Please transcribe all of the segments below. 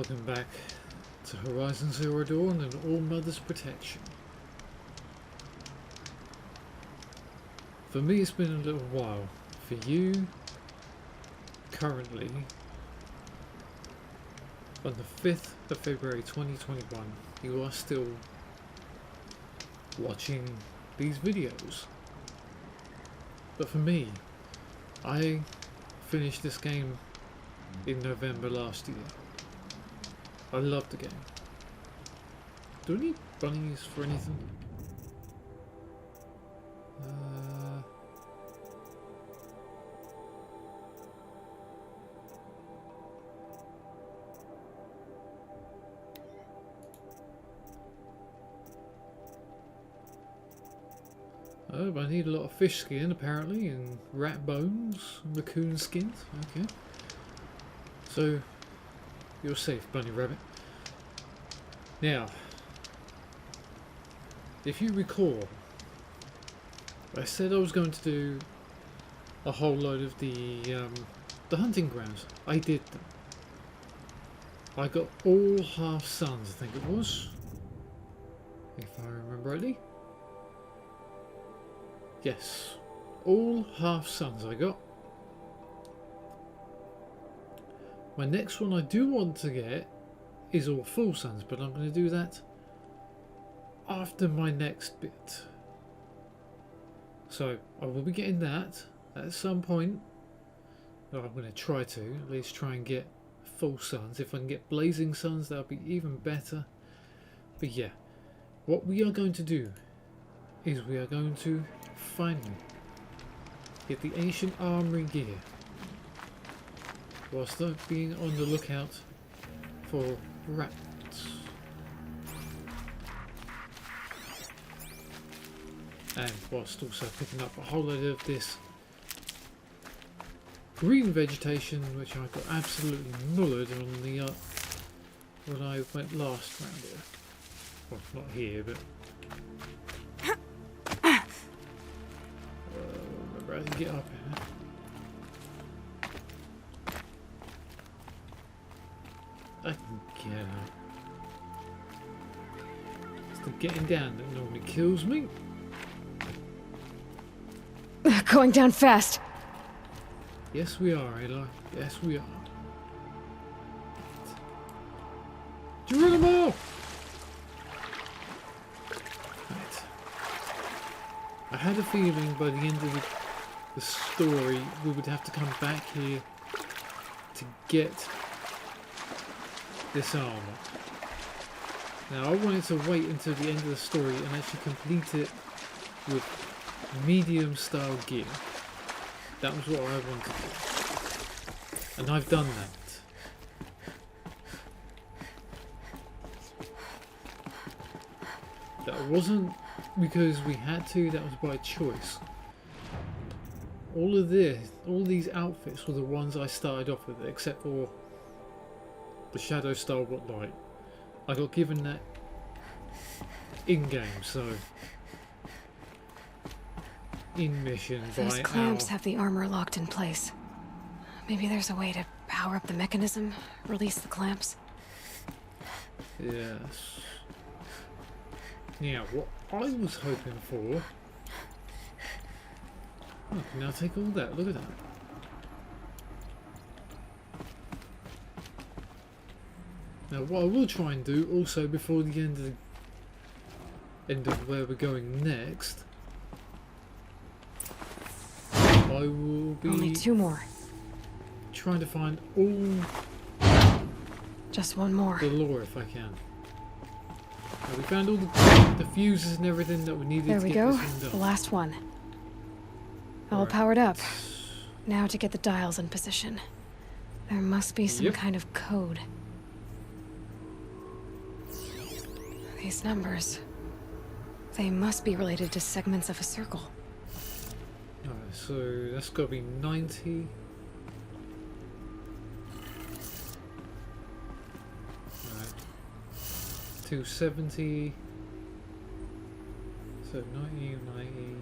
Welcome back to Horizon Zero Dawn and All Mother's Protection. For me it's been a little while. For you, currently, on the 5th of February 2021, you are still watching these videos. But for me, I finished this game in November last year. I love the game. Do I need bunnies for anything? Oh, I need a lot of fish skin apparently, and rat bones, and raccoon skins. Okay. So, you're safe, bunny rabbit. Now, if you recall, I said I was going to do a whole load of the hunting grounds. I did them. I got all half suns, I think it was, if I remember rightly. Yes, all half suns I got. My next one I do want to get is all full suns, but I'm going to do that after my next bit. So I will be getting that at some point. Or I'm going to try to at least try and get full suns. If I can get blazing suns, that'll be even better. But yeah, what we are going to do is we are going to finally get the ancient armory gear, whilst being on the lookout for rats. And whilst also picking up a whole load of this green vegetation, which I got absolutely mullered on the when I went last round here. Well, not here, but remember how to get up here. I can get up. It's the getting down that normally kills me. Going down fast. Yes, we are, Aloy. Yes, we are. Geronimo! Right. I had a feeling by the end of the story we would have to come back here to get this armor. Now I wanted to wait until the end of the story and actually complete it with medium style gear. That was what I wanted to do. And I've done that. That wasn't because we had to, that was by choice. All of this, all these outfits were the ones I started off with, except for the Shadow Star Light. I got given that in-game, so in mission by Those clamps have the armor locked in place. Maybe there's a way to power up the mechanism, release the clamps. Yes. Now, what I was hoping for... Oh, I can now take all that, look at that. Now what I will try and do also before the end of where we're going next, I will be only 2 more. Trying to find all just 1 more. the lore if I can. Now, we found all the fuses and everything that we needed There to we get go. this one done. The last one. All Alright. powered up. Now to get the dials in position. There must be some Yep. kind of code. These numbers. They must be related to segments of a circle. Alright, so that's got to be 90. Right. 270. So 90, 90.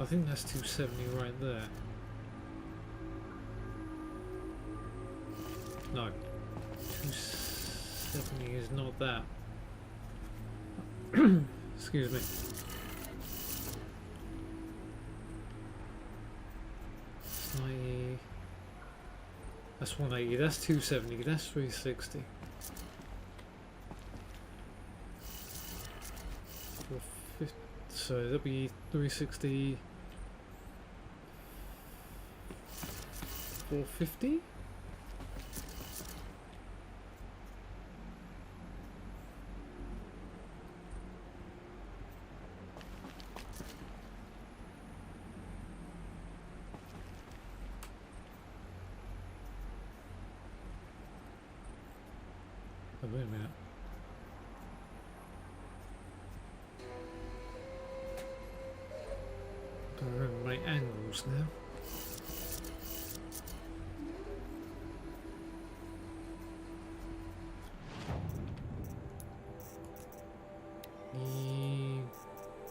I think that's 270 right there. No. 270 is not that. Excuse me. It's 90. That's 180. That's 270. That's 360. 450. So that'll be 360. 450. Oh, wait a minute. I remember my angles now.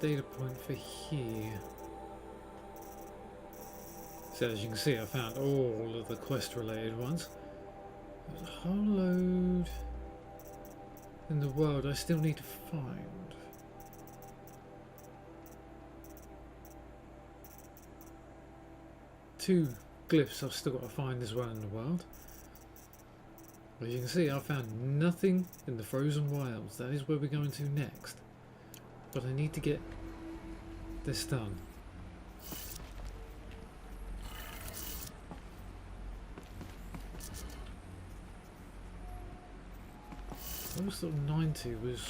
The data point for here. So as you can see, I found all of the quest related ones. There's a whole load in the world I still need to find. Two glyphs I've still got to find as well in the world. As you can see, I found nothing in the frozen wilds. That is where we're going to next. But I need to get this done. I always thought 90 was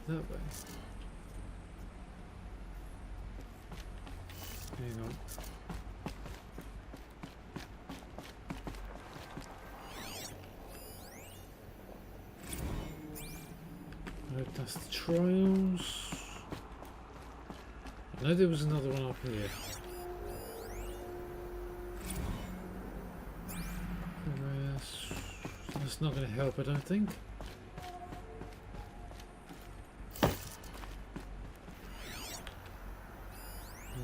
that way. Hang on. That's the trials. I know there was another one up here. That's not going to help, I don't think.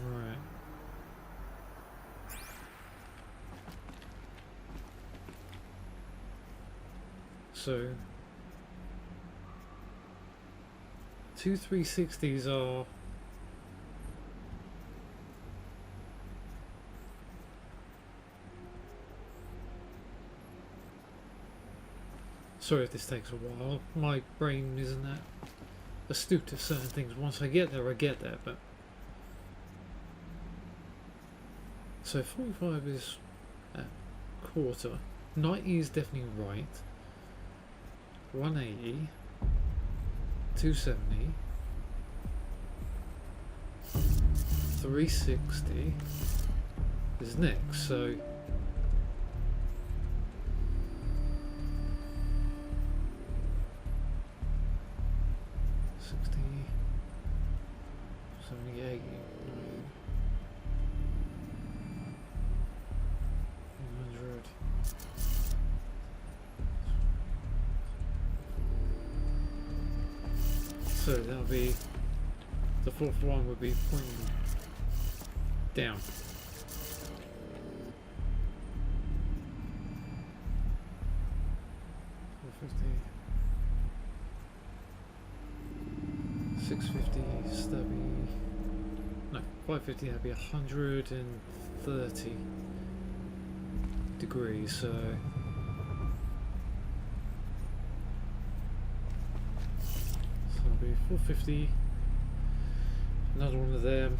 Right. So 2 360s are sorry if this takes a while. My brain isn't that astute to certain things. Once I get there, but so 45 is at quarter. 90 is definitely right. 180, 270, 360 is next, so so that'll be the fourth one would be pointing down. 650, that'd be no 550. That'd be 130 degrees. So it'll be 450. Another one of them.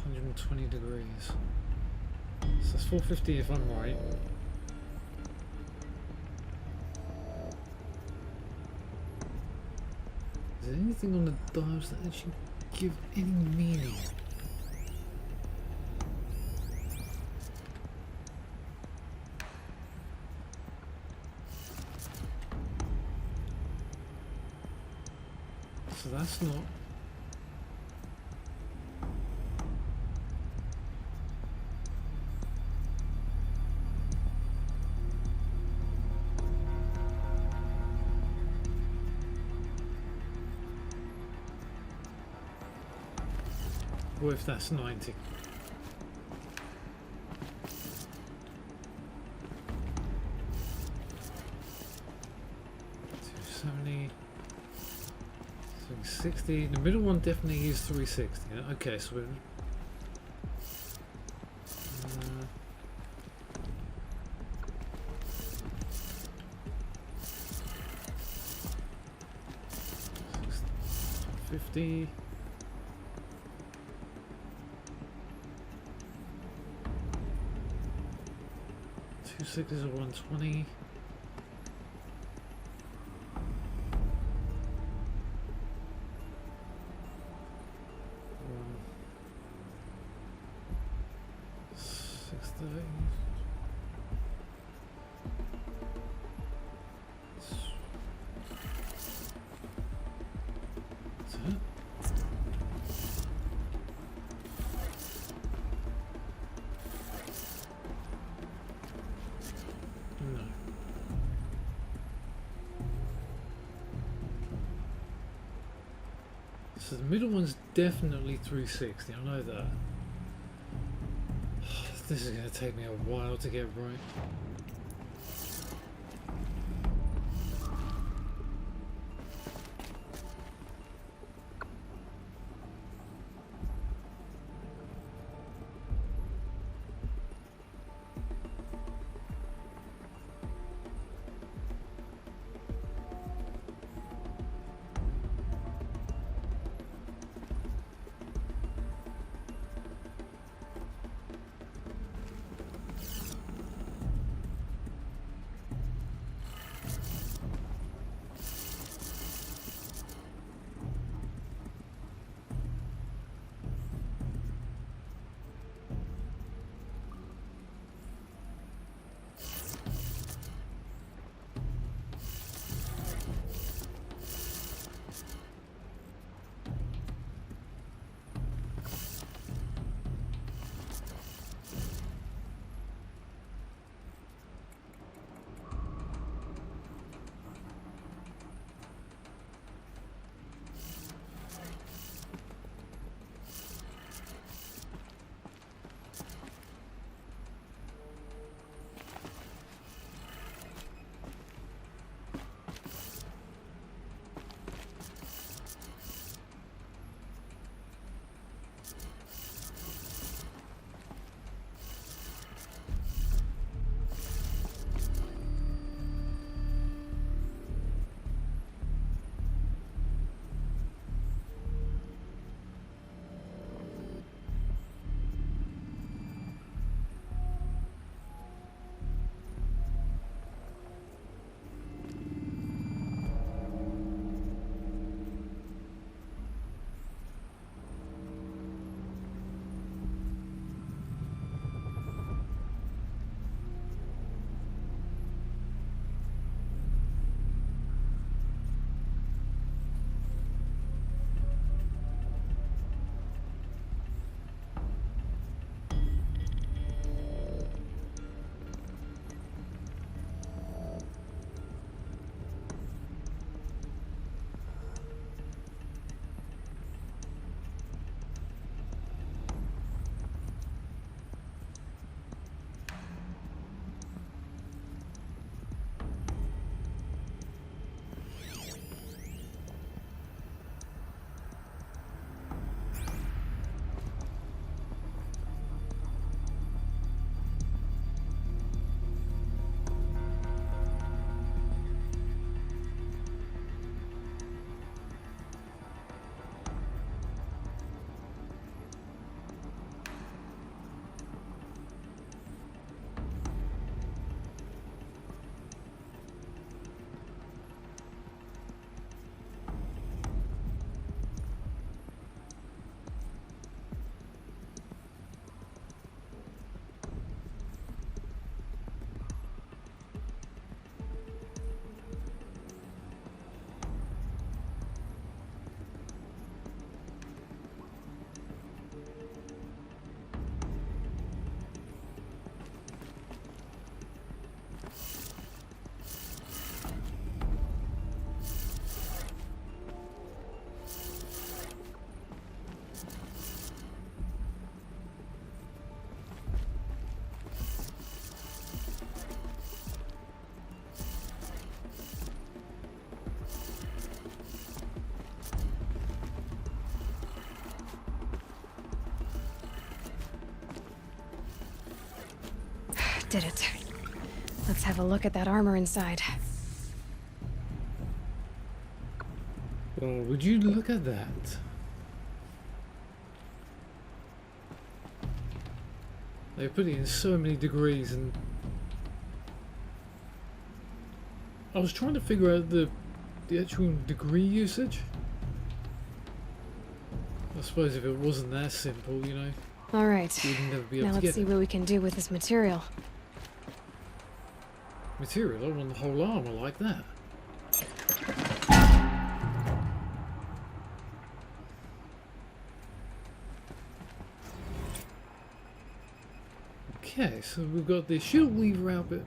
120 degrees. So that's 450 if I'm right. Is there anything on the dials that actually give any meaning? So that's not. What if that's 90? 360. The middle one definitely is 360. Yeah? Okay, so we're. Uh, 50. Two sixes are 120. No. So the middle one's definitely 360, I know that. This is going to take me a while to get right. Did it. Let's have a look at that armor inside. Well, would you look at that? They put it in so many degrees, and I was trying to figure out the actual degree usage. I suppose if it wasn't that simple, you know, All right. we'd never be able Now to let's get see it. what we can do with this material. Material. I want the whole armor like that. Okay, so we've got the shield weaver outfit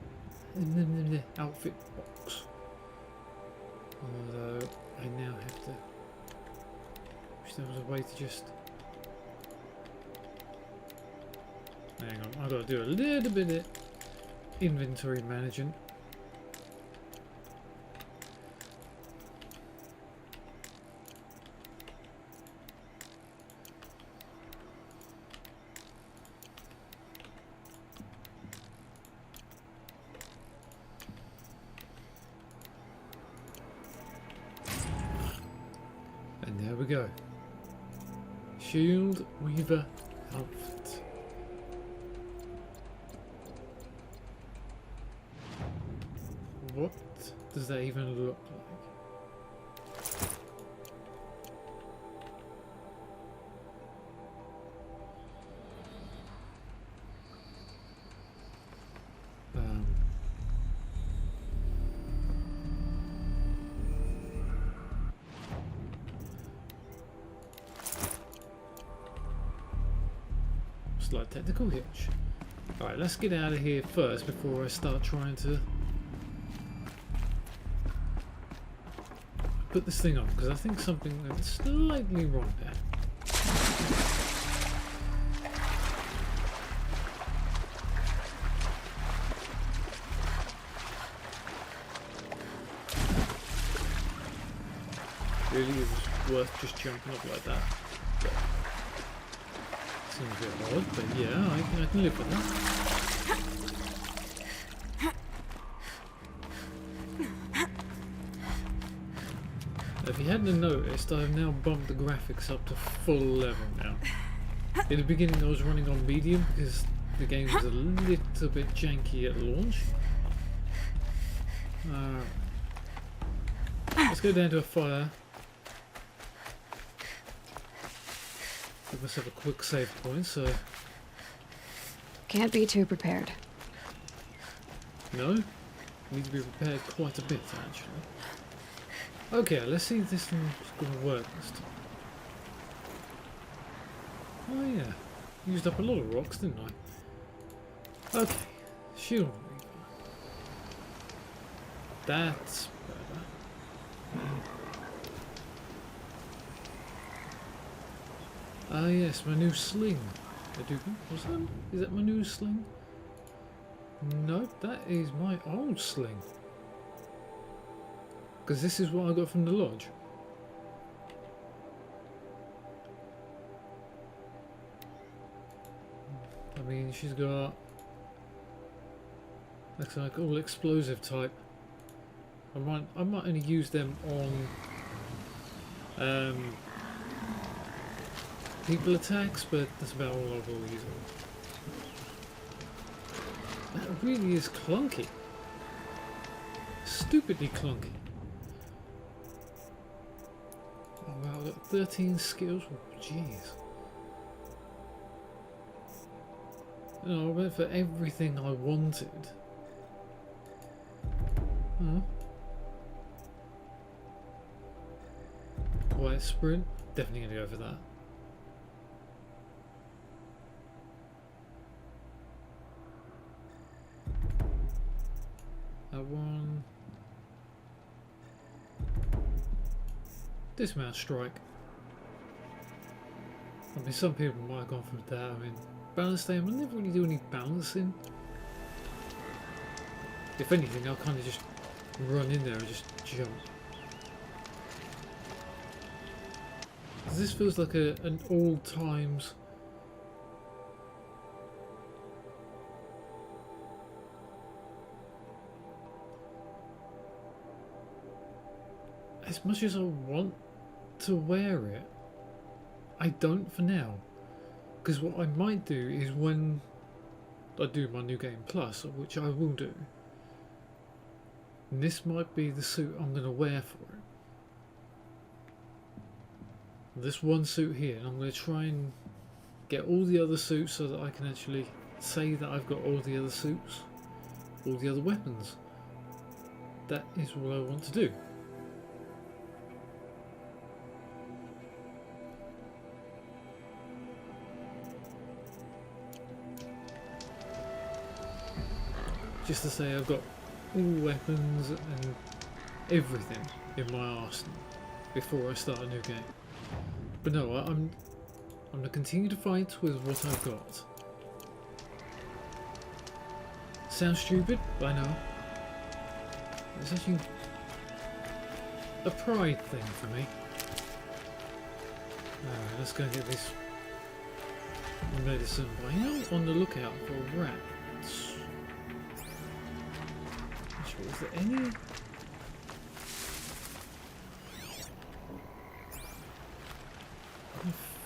and then the outfit box. Although I now have to. Wish there was a way to just. Hang on, I've got to do a little bit of inventory management. And there we go. Shield weaver outfit. What does that even look like? Slight technical hitch. Alright, let's get out of here first before I start trying to put this thing on, because I think something is slightly wrong there. Really, it was worth just jumping up like that. But seems a bit odd, but yeah, I can live with that. If you hadn't noticed, I've now bumped the graphics up to full level now. In the beginning I was running on medium because the game was a little bit janky at launch. Let's go down to a fire. Give myself a quick save point, so... Can't be too prepared. No? Need to be prepared quite a bit, actually. Okay, let's see if this thing's gonna work this time. Oh yeah, used up a lot of rocks, didn't I? Okay, shield weaver. That's better. Ah yes, my new sling. Is that my new sling? Nope, that is my old sling. Because this is what I got from the lodge. I mean, she's got... looks like all explosive type. I might only use them on people attacks, but that's about all I will use them. That really is clunky. Stupidly clunky. Oh wow, I've got 13 skills. Oh, jeez. No, I went for everything I wanted. Huh? Quiet sprint. Definitely gonna go for that. That one. Dismount strike. I mean, some people might have gone for that. I mean, balance time, I never really do any balancing. If anything, I'll kind of just run in there and just jump. Because this feels like an old times as much as I want to wear it, I don't for now. Because what I might do is when I do my New Game Plus, which I will do, and this might be the suit I'm going to wear for it. This one suit here, and I'm going to try and get all the other suits so that I can actually say that I've got all the other suits, all the other weapons. That is what I want to do. Just to say I've got all weapons and everything in my arsenal before I start a new game. But no, I'm going to continue to fight with what I've got. Sounds stupid, I know. It's actually a pride thing for me. Alright, let's go and get this medicine. But I am on the lookout for rats. Actually, is there any...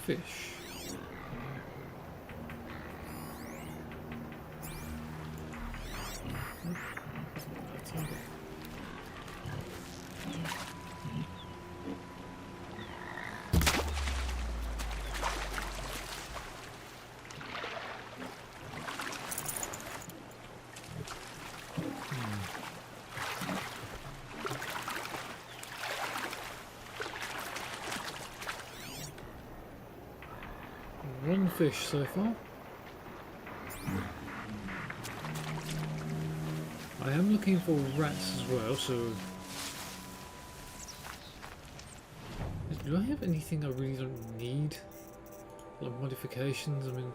fish? One fish so far. I am looking for rats as well, so... Do I have anything I really don't need? Like modifications, I mean...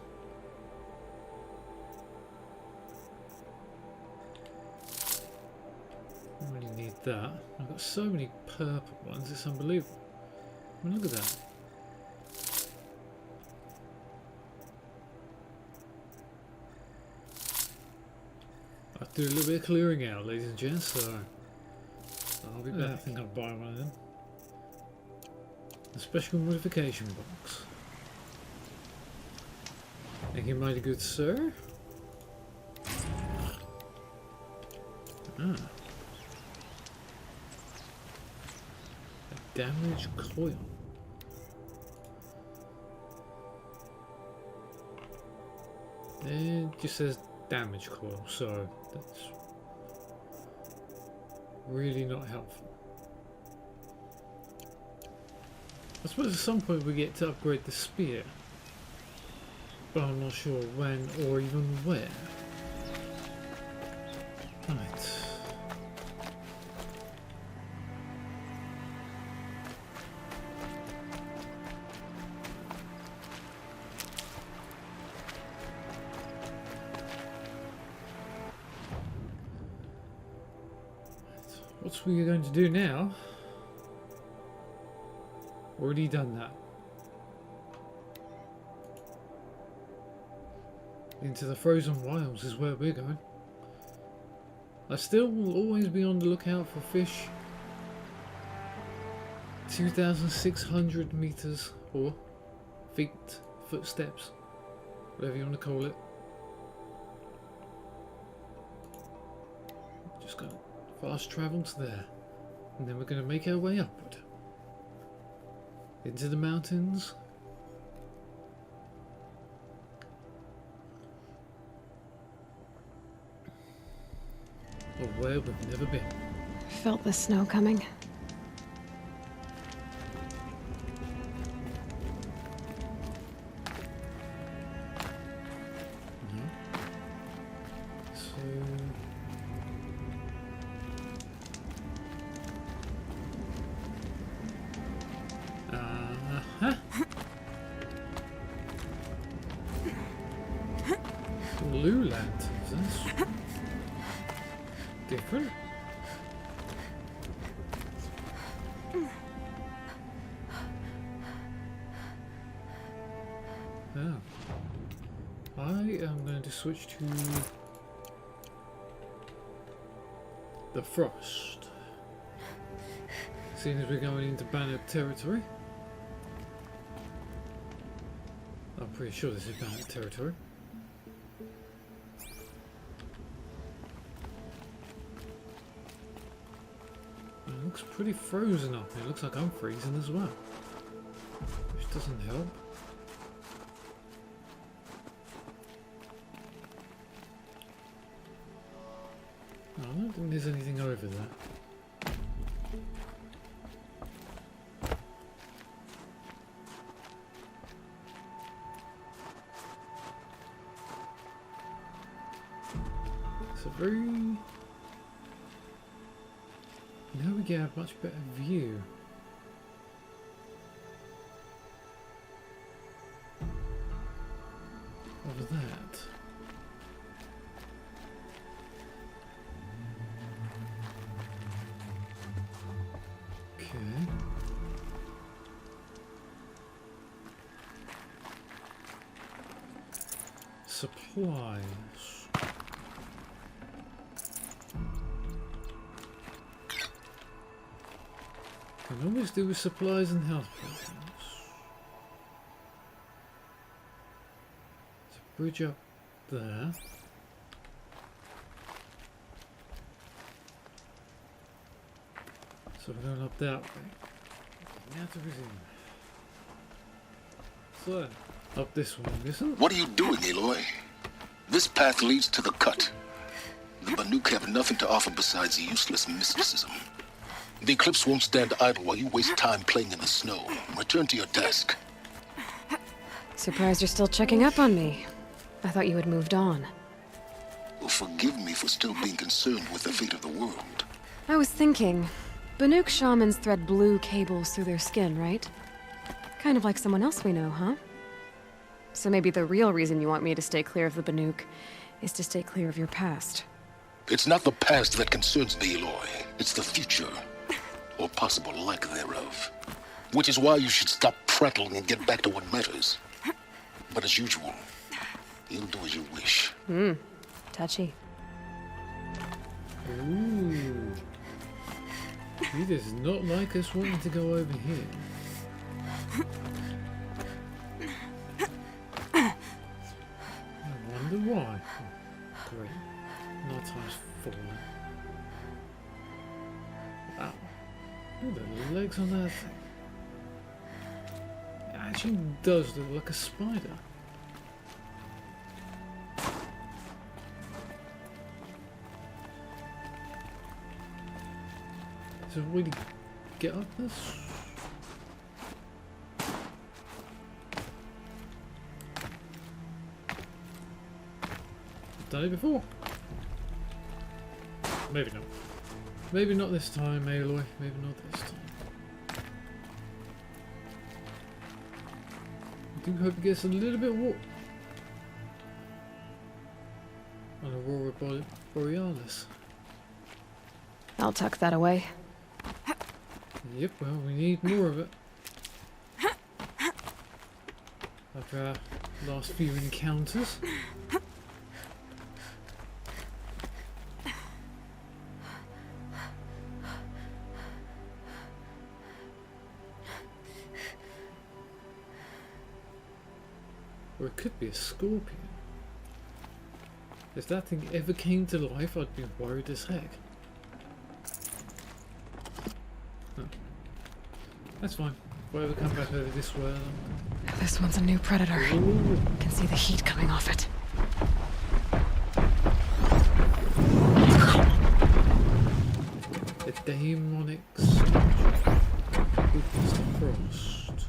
I don't really need that. I've got so many purple ones, it's unbelievable. I mean, look at that. Do a little bit of clearing out, ladies and gents, so I'll be back. I think I'll buy one of them. A special modification box. Thank you, mighty good sir. Ah. A damaged coil. It just says damage coil, so that's really not helpful. I suppose at some point we get to upgrade the spear, but I'm not sure when or even where. Right. What we're going to do now, already done that. Into the frozen wilds is where we're going. I still will always be on the lookout for fish 2,600 meters or feet, footsteps, whatever you want to call it. Just go fast travel to there, and then we're going to make our way upward into the mountains. Or where we've never been. Felt the snow coming. Blue lanterns, that's different. Oh. I am going to switch to the frost. Seeing as we're going into Banuk Territory. I'm pretty sure this is Banuk Territory. It looks pretty frozen up here. It looks like I'm freezing as well. Which doesn't help. No, I don't think there's anything over there. It's a very... Now we get a much better view. Of that. Okay. Supplies. Can always do with supplies and health potions. There's a bridge up there. So we're going up that way. Now to resume. So, up this one, listen. What are you doing, Aloy? This path leads to the Cut. The Banuk have nothing to offer besides useless mysticism. The Eclipse won't stand idle while you waste time playing in the snow. Return to your desk. Surprised you're still checking up on me. I thought you had moved on. Well, forgive me for still being concerned with the fate of the world. I was thinking, Banuk shamans thread blue cables through their skin, right? Kind of like someone else we know, huh? So maybe the real reason you want me to stay clear of the Banuk is to stay clear of your past. It's not the past that concerns me, Aloy. It's the future. Or possible lack thereof. Which is why you should stop prattling and get back to what matters. But as usual, you'll do as you wish. Touchy. Ooh. He does not like us wanting to go over here. I wonder why. Oh, great. Night time's falling. Wow. Look at the legs on that thing. It actually does look like a spider. Is there a way to get up this? I've done it before. Maybe not. Maybe not this time, Aloy. Maybe not this time. I do hope it gets a little bit warm. On Aurora Borealis. I'll tuck that away. Yep, well, we need more of it. After our last few encounters. Or it could be a scorpion. If that thing ever came to life, I'd be worried as heck. Oh. That's fine. If I ever come back over this way, This one's a new predator. Ooh. Can see the heat coming off it. The demonic structure. Witness the frost.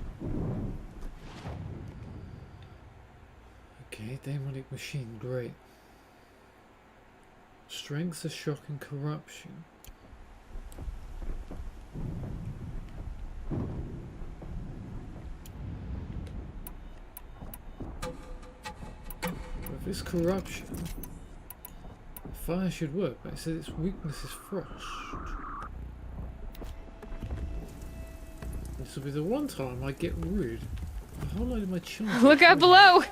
Okay, demonic machine, great. Strength, a shock, and corruption. With this corruption, fire should work, but it says its weakness is frost. This will be the one time I get rid of a whole load of my children. Look out below!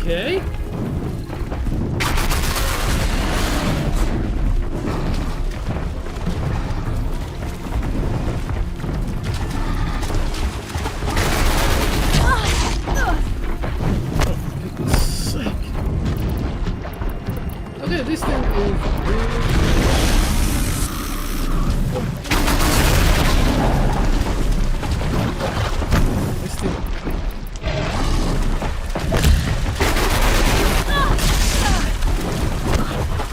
Okay. Okay, this thing is really... This thing...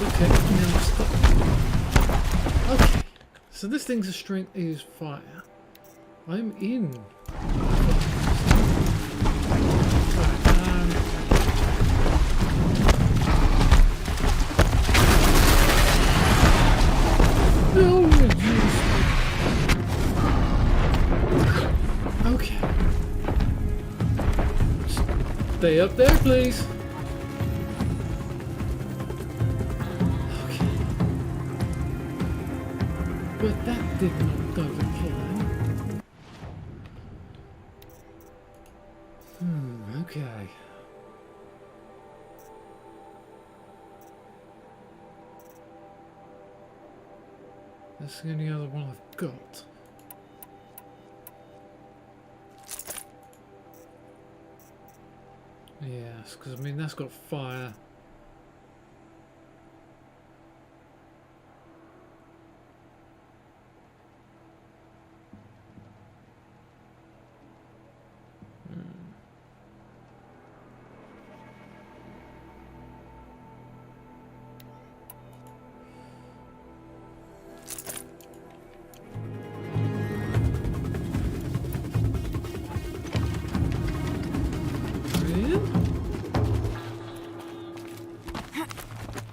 Okay, now stop. Okay, so this thing's strength is fire. I'm in. No, okay. Stay up there, please. Okay. But that did not go to plan. Okay. That's the only other one I've got. Yes, because I mean that's got fire.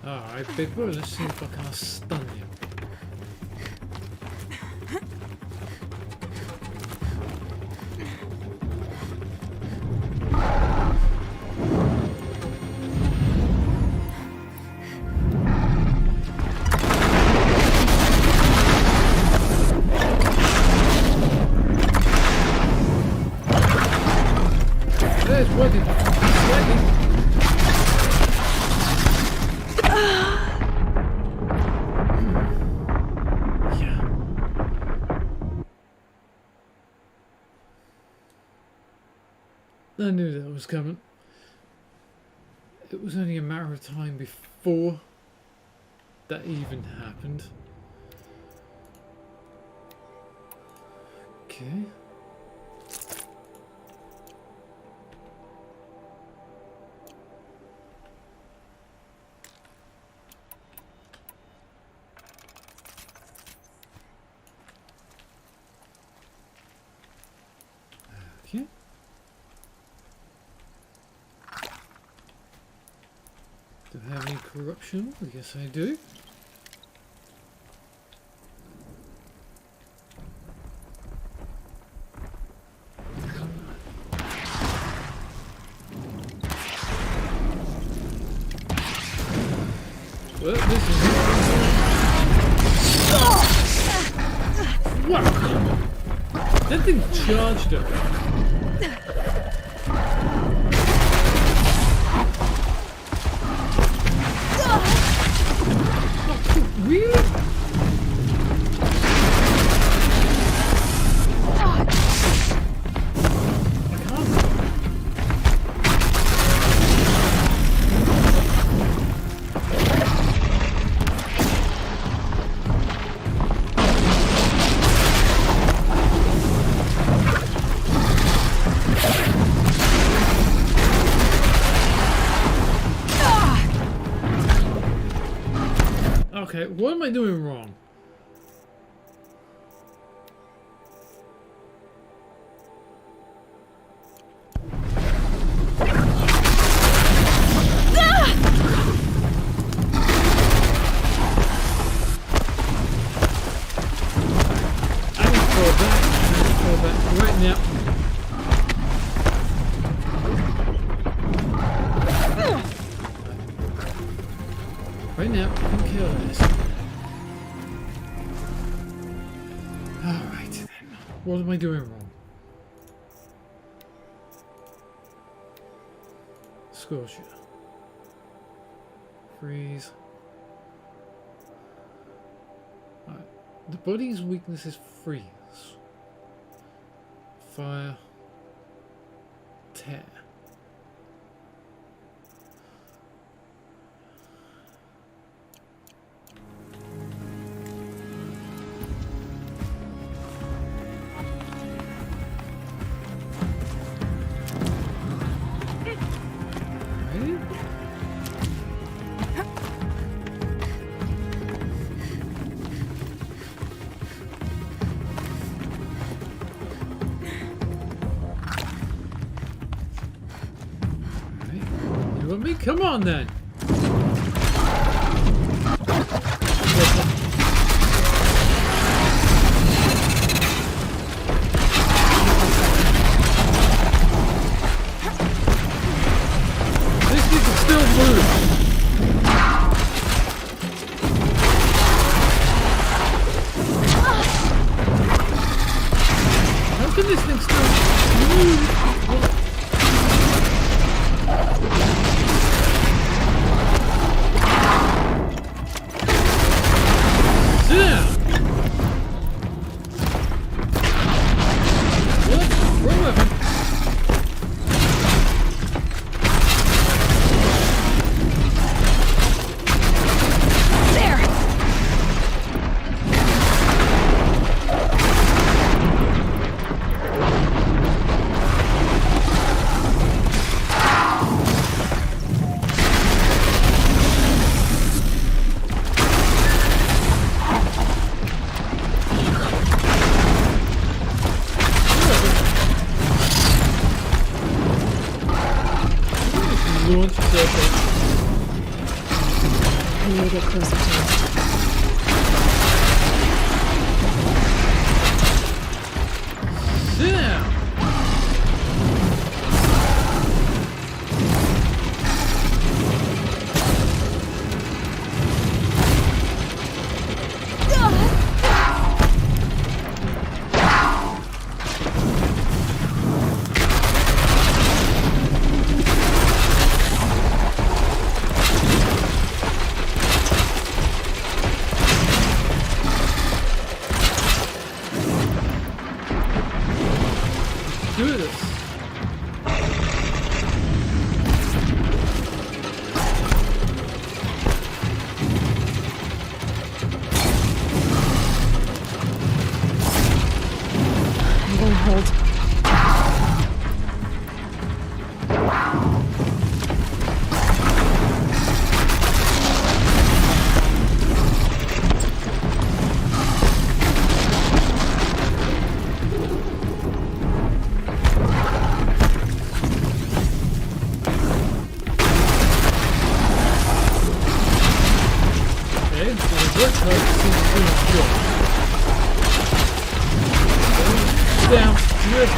Alright, big boy, let's see if I can stun you. It's working. It's working. I knew that was coming. It was only a matter of time before that even happened. Okay. Okay. Do I have any corruption? Yes, I do. Well, this is... What? That thing charged her. Really? Okay, what am I doing wrong? I need to fall back. I need to fall back right now. Right now, I can kill this. Alright then. What am I doing wrong? Scorcher. Freeze. Right. The body's weakness is freeze. Fire. Tear. Come on then. This thing can still move. How can this thing still move? Get closer to it. Sit down. Down. Good.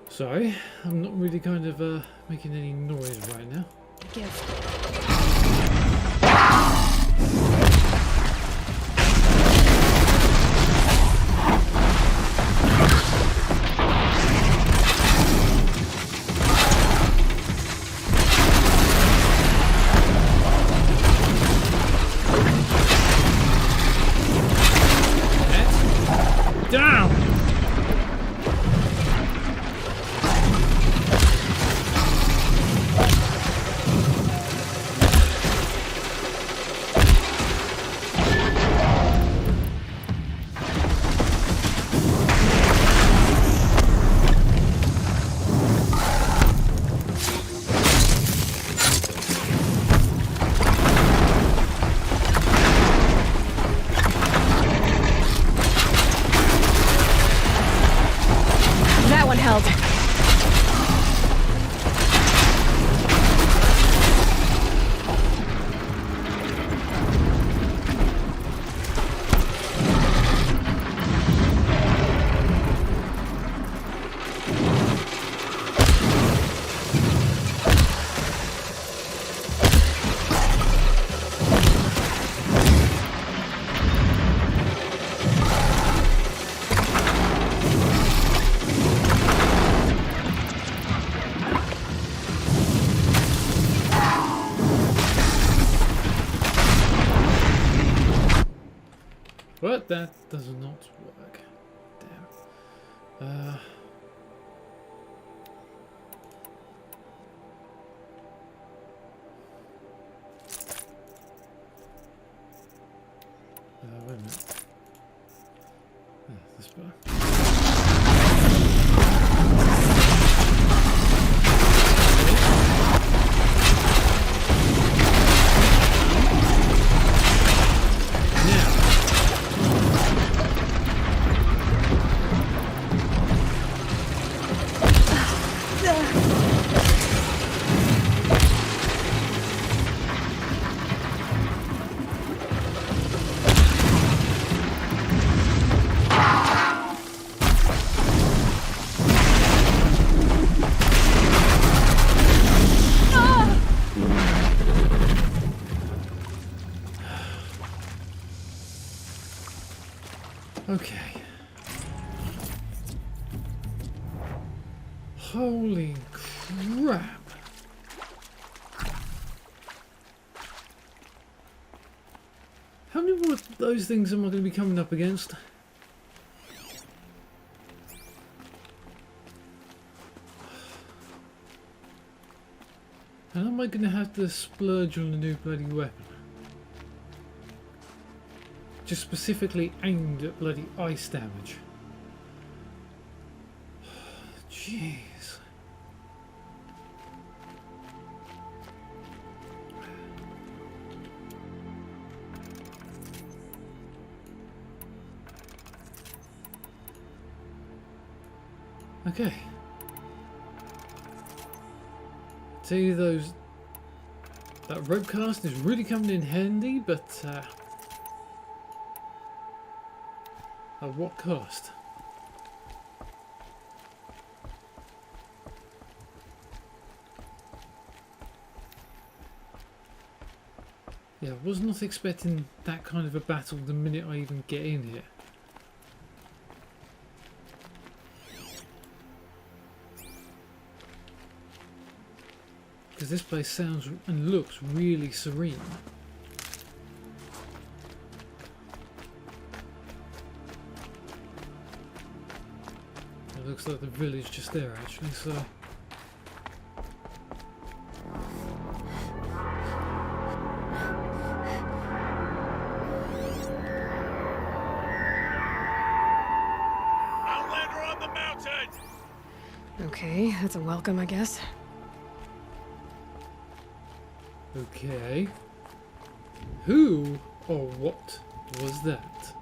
Sorry, I'm not really kind of making any noise right now. But that does not work. Damn. Wait a minute. This better. Okay. Holy crap. How many more of those things am I going to be coming up against? And am I going to have to splurge on a new bloody weapon? Just specifically aimed at bloody ice damage. Jeez. Okay. Tell you that rope cast is really coming in handy, but at what cost? Yeah, I was not expecting that kind of a battle the minute I even get in here. Because this place sounds and looks really serene. It looks like the village just there actually, so... Outlander on the mountain! Okay, that's a welcome, I guess. Okay. Who or what was that?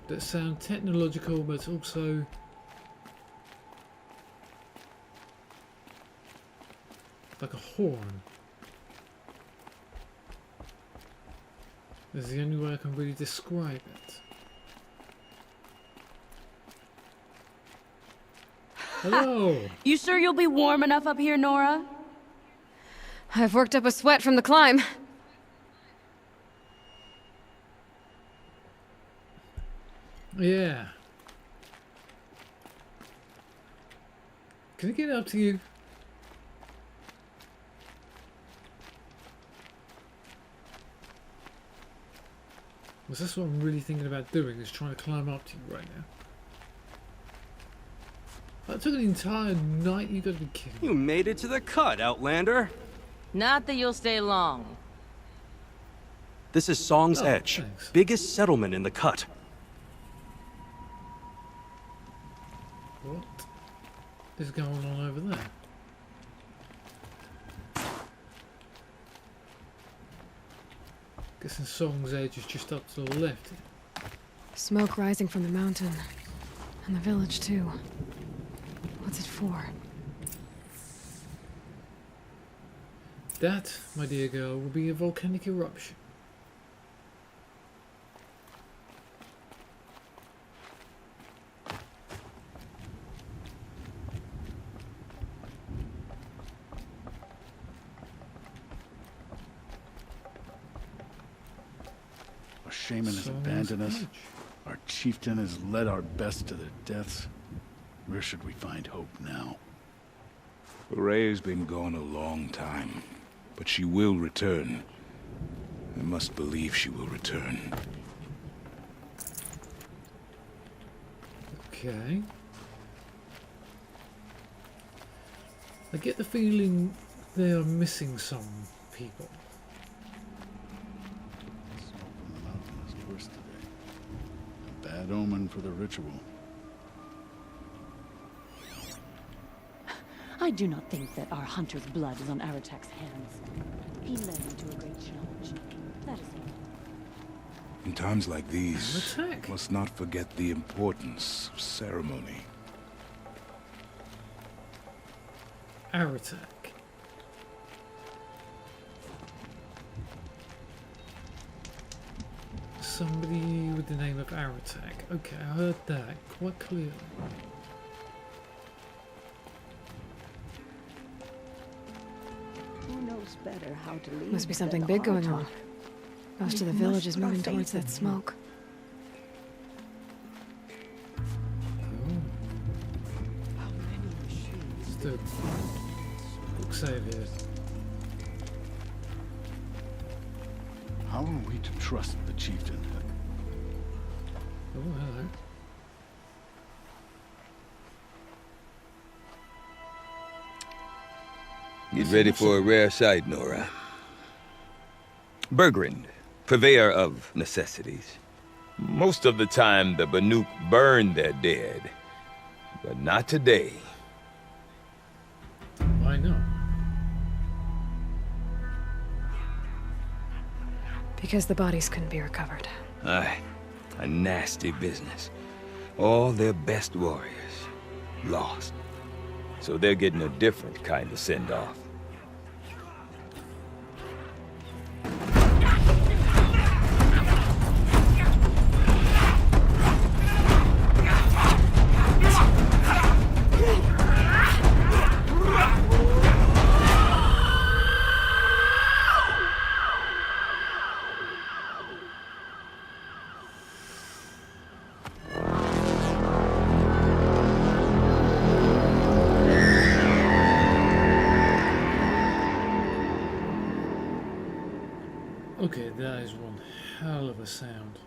That sound technological, but also like a horn. This is the only way I can really describe it. Hello! You sure you'll be warm enough up here, Nora? I've worked up a sweat from the climb. Yeah. Can I get up to you? Was this what I'm really thinking about doing, is trying to climb up to you right now? That took an entire night, you gotta be kidding me. You made it to the cut, Outlander. Not that you'll stay long. This is Song's Oh, Edge, thanks. biggest settlement in the cut. What is going on over there? Guessing Song's Edge is just up to the left. Smoke rising from the mountain. And the village, too. What's it for? That, my dear girl, will be a volcanic eruption. Our shaman has Song's abandoned us. Edge. Our chieftain has led our best to their deaths. Where should we find hope now? Ray's been gone a long time, But she will return. I must believe she will return. Okay. I get the feeling they are missing some people. Salt from the mountain is worse today. A bad omen for the ritual. I do not think that our hunter's blood is on Aratak's hands. He led me to a great challenge. That is all. In times like these, Attack. must not forget the importance of ceremony. Aratak. Somebody with the name of Aratak. Okay, I heard that quite clearly. Who knows better how to lead? Must be something than big going on. Aratak? Most of the We village must is put our moving faith towards in that him. smoke. Let's do a quick save here. How are we to trust the chieftain? Oh, hello. Get ready for a rare sight, Nora. Bergrand, purveyor of necessities. Most of the time, the Banuk burn their dead. But not today. Why not? Because the bodies couldn't be recovered. Aye, a nasty business. All their best warriors lost. So they're getting a different kind of send-off. Okay, that is one hell of a sound.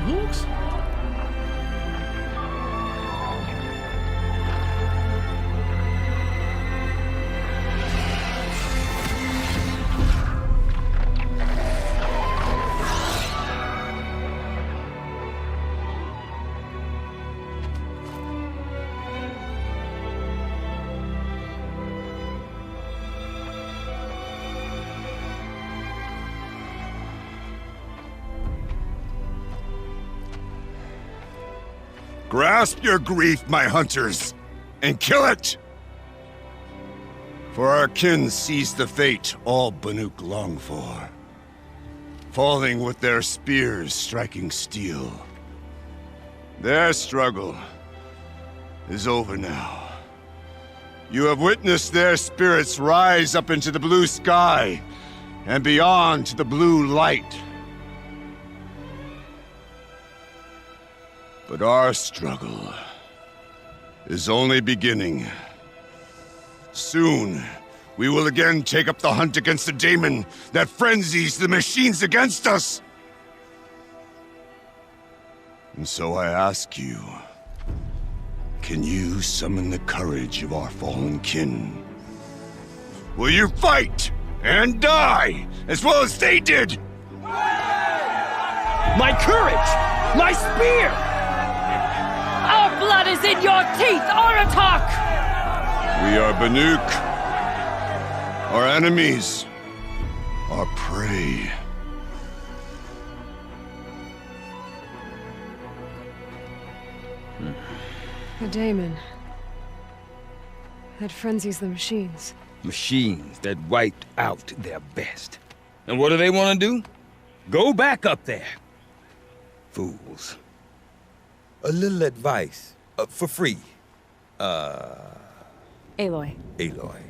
Hawks? Grasp your grief, my hunters, and kill it! For our kin sees the fate all Banuk long for. Falling with their spears striking steel. Their struggle is over now. You have witnessed their spirits rise up into the blue sky, and beyond to the blue light. But our struggle is only beginning. Soon, we will again take up the hunt against the daemon that frenzies the machines against us. And so I ask you, can you summon the courage of our fallen kin? Will you fight and die as well as they did? My courage! My spear! Our blood is in your teeth, Aratak! We are Banuk. Our enemies are prey. A daemon. That frenzies the machines. Machines that wiped out their best. And what do they want to do? Go back up there. Fools. A little advice. For free. Aloy. Aloy.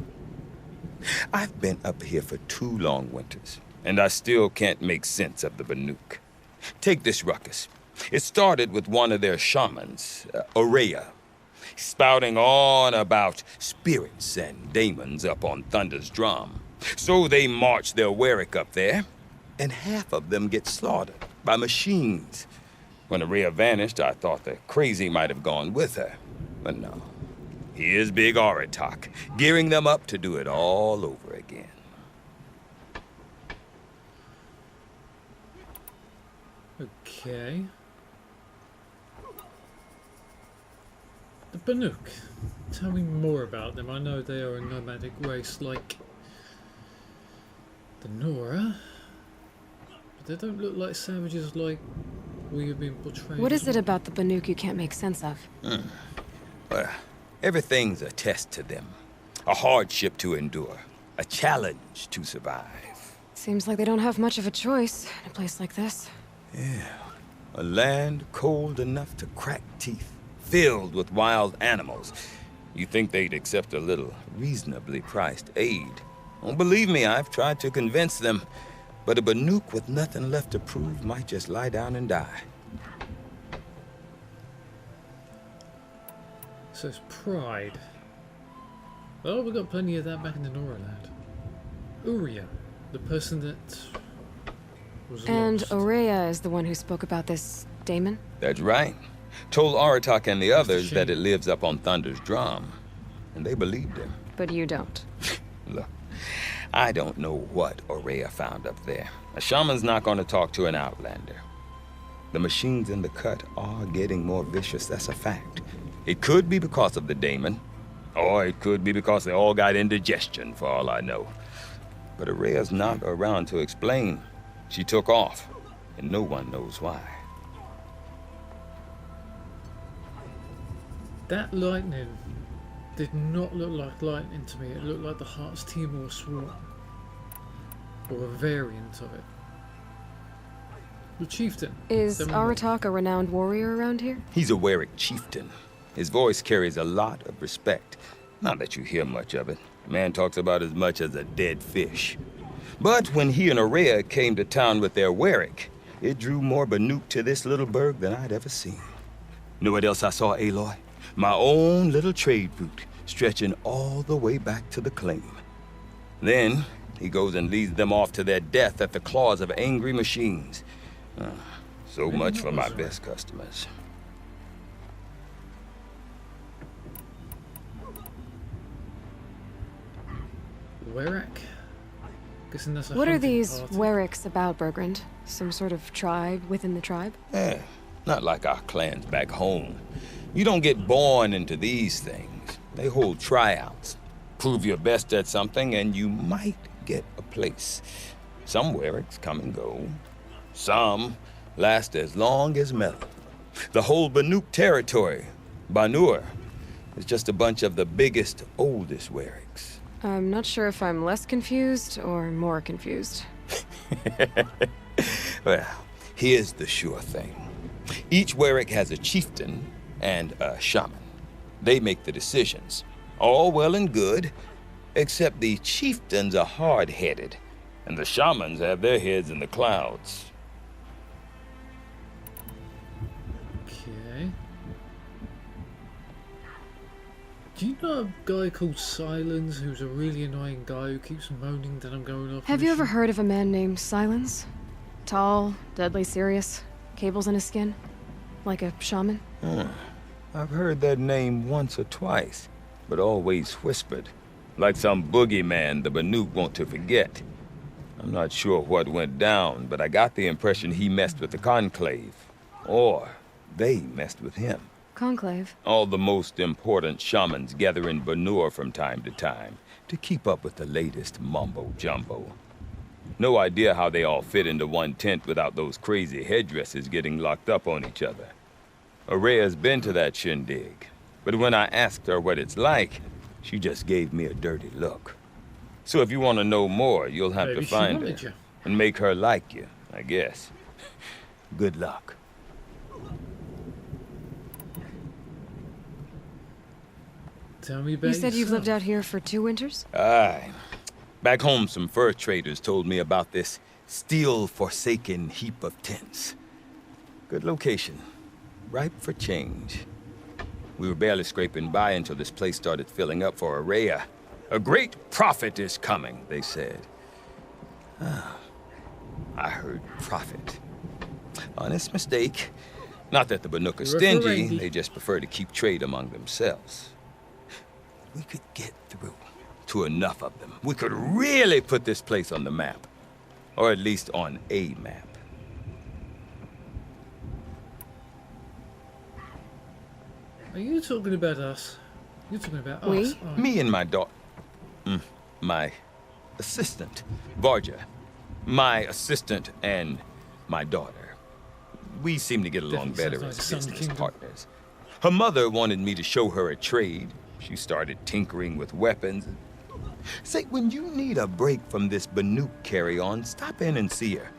I've been up here for 2 long winters. and I still can't make sense of the Banuk. Take this ruckus. It started with one of their shamans, Aurea, spouting on about spirits and demons up on Thunder's drum. So they march their Warwick up there, and half of them get slaughtered by machines. When Aurea vanished, I thought the crazy might have gone with her, but no. Here's Big Aratak, gearing them up to do it all over again. Okay. The Banuk. Tell me more about them. I know they are a nomadic race like the Nora, but they don't look like savages like we have been portrayed. What is it about the Banuk you can't make sense of? Well, everything's a test to them. A hardship to endure. A challenge to survive. Seems like they don't have much of a choice in a place like this. Yeah. A land cold enough to crack teeth. Filled with wild animals. You think they'd accept a little reasonably priced aid. Don't believe me, I've tried to convince them. But a Banuk with nothing left to prove might just lie down and die. So it's pride. Well, we got plenty of that back in the Nora land. Uria, the person that was And lost. Aurea is the one who spoke about this daemon? That's right. Told Aratak and the others that it lives up on Thunder's drum. And they believed him. But you don't. Look, I don't know what Aurea found up there. A shaman's not going to talk to an outlander. The machines in the cut are getting more vicious, that's a fact. It could be because of the daemon, or it could be because they all got indigestion, for all I know. But Aurea's not around to explain. She took off, and no one knows why. That lightning did not look like lightning to me. It looked like the Heart's Timor swarm. Or a variant of it. The chieftain. Is Them- Aratak a renowned warrior around here? He's a Warwick chieftain. His voice carries a lot of respect. Not that you hear much of it. The man talks about as much as a dead fish. But when he and Aurea came to town with their Warwick, it drew more Banuk to this little burg than I'd ever seen. Know what else I saw, Aloy? My own little trade route, stretching all the way back to the claim. Then, he goes and leads them off to their death at the claws of angry machines. So much for my best customers. Warwick? Guessing that's a What are hunting these party. Warwicks about, Bergrand? Some sort of tribe within the tribe? Eh, not like our clans back home. You don't get born into these things. They hold tryouts. Prove your best at something and you might get a place. Some Warwicks come and go. Some last as long as metal. The whole Banuk Territory, Banur, is just a bunch of the biggest, oldest Warwicks. I'm not sure if I'm less confused or more confused. Well, here's the sure thing. Each Warwick has a chieftain and a shaman. They make the decisions. All well and good, except the chieftains are hard-headed, and the shamans have their heads in the clouds. Okay. Do you know a guy called Silence who's a really annoying guy who keeps moaning that I'm going off? Have you ever mission? heard of a man named Silence? Tall, deadly serious, cables in his skin? Like a shaman? I've heard that name once or twice, but always whispered. Like some boogeyman the Banuk want to forget. I'm not sure what went down, but I got the impression he messed with the Conclave. Or they messed with him. Conclave? All the most important shamans gather in Banur from time to time to keep up with the latest mumbo-jumbo. No idea how they all fit into one tent without those crazy headdresses getting locked up on each other. Aurea's been to that shindig, but when I asked her what it's like, she just gave me a dirty look. So if you want to know more, you'll have Maybe to she find wanted her you. and make her like you, I guess. Good luck. Tell me about You said you've lived yourself. out here for 2 winters? Aye. Back home, some fur traders told me about this steel-forsaken heap of tents. Good location. Ripe for change. We were barely scraping by until this place started filling up for Araya. A great prophet is coming, they said. I heard prophet. Honest mistake. Not that the Banuk are stingy, they just prefer to keep trade among themselves. We could get through to enough of them. We could really put this place on the map. Or at least on a map. Are you talking about us? You're talking about us. We? aren't Me you? and my daughter. My assistant, Varja. My assistant and my daughter. We seem to get along Definitely better sounds as like Sun business Kingdom. partners. Her mother wanted me to show her a trade. She started tinkering with weapons. Say, when you need a break from this Banuk carry-on, stop in and see her.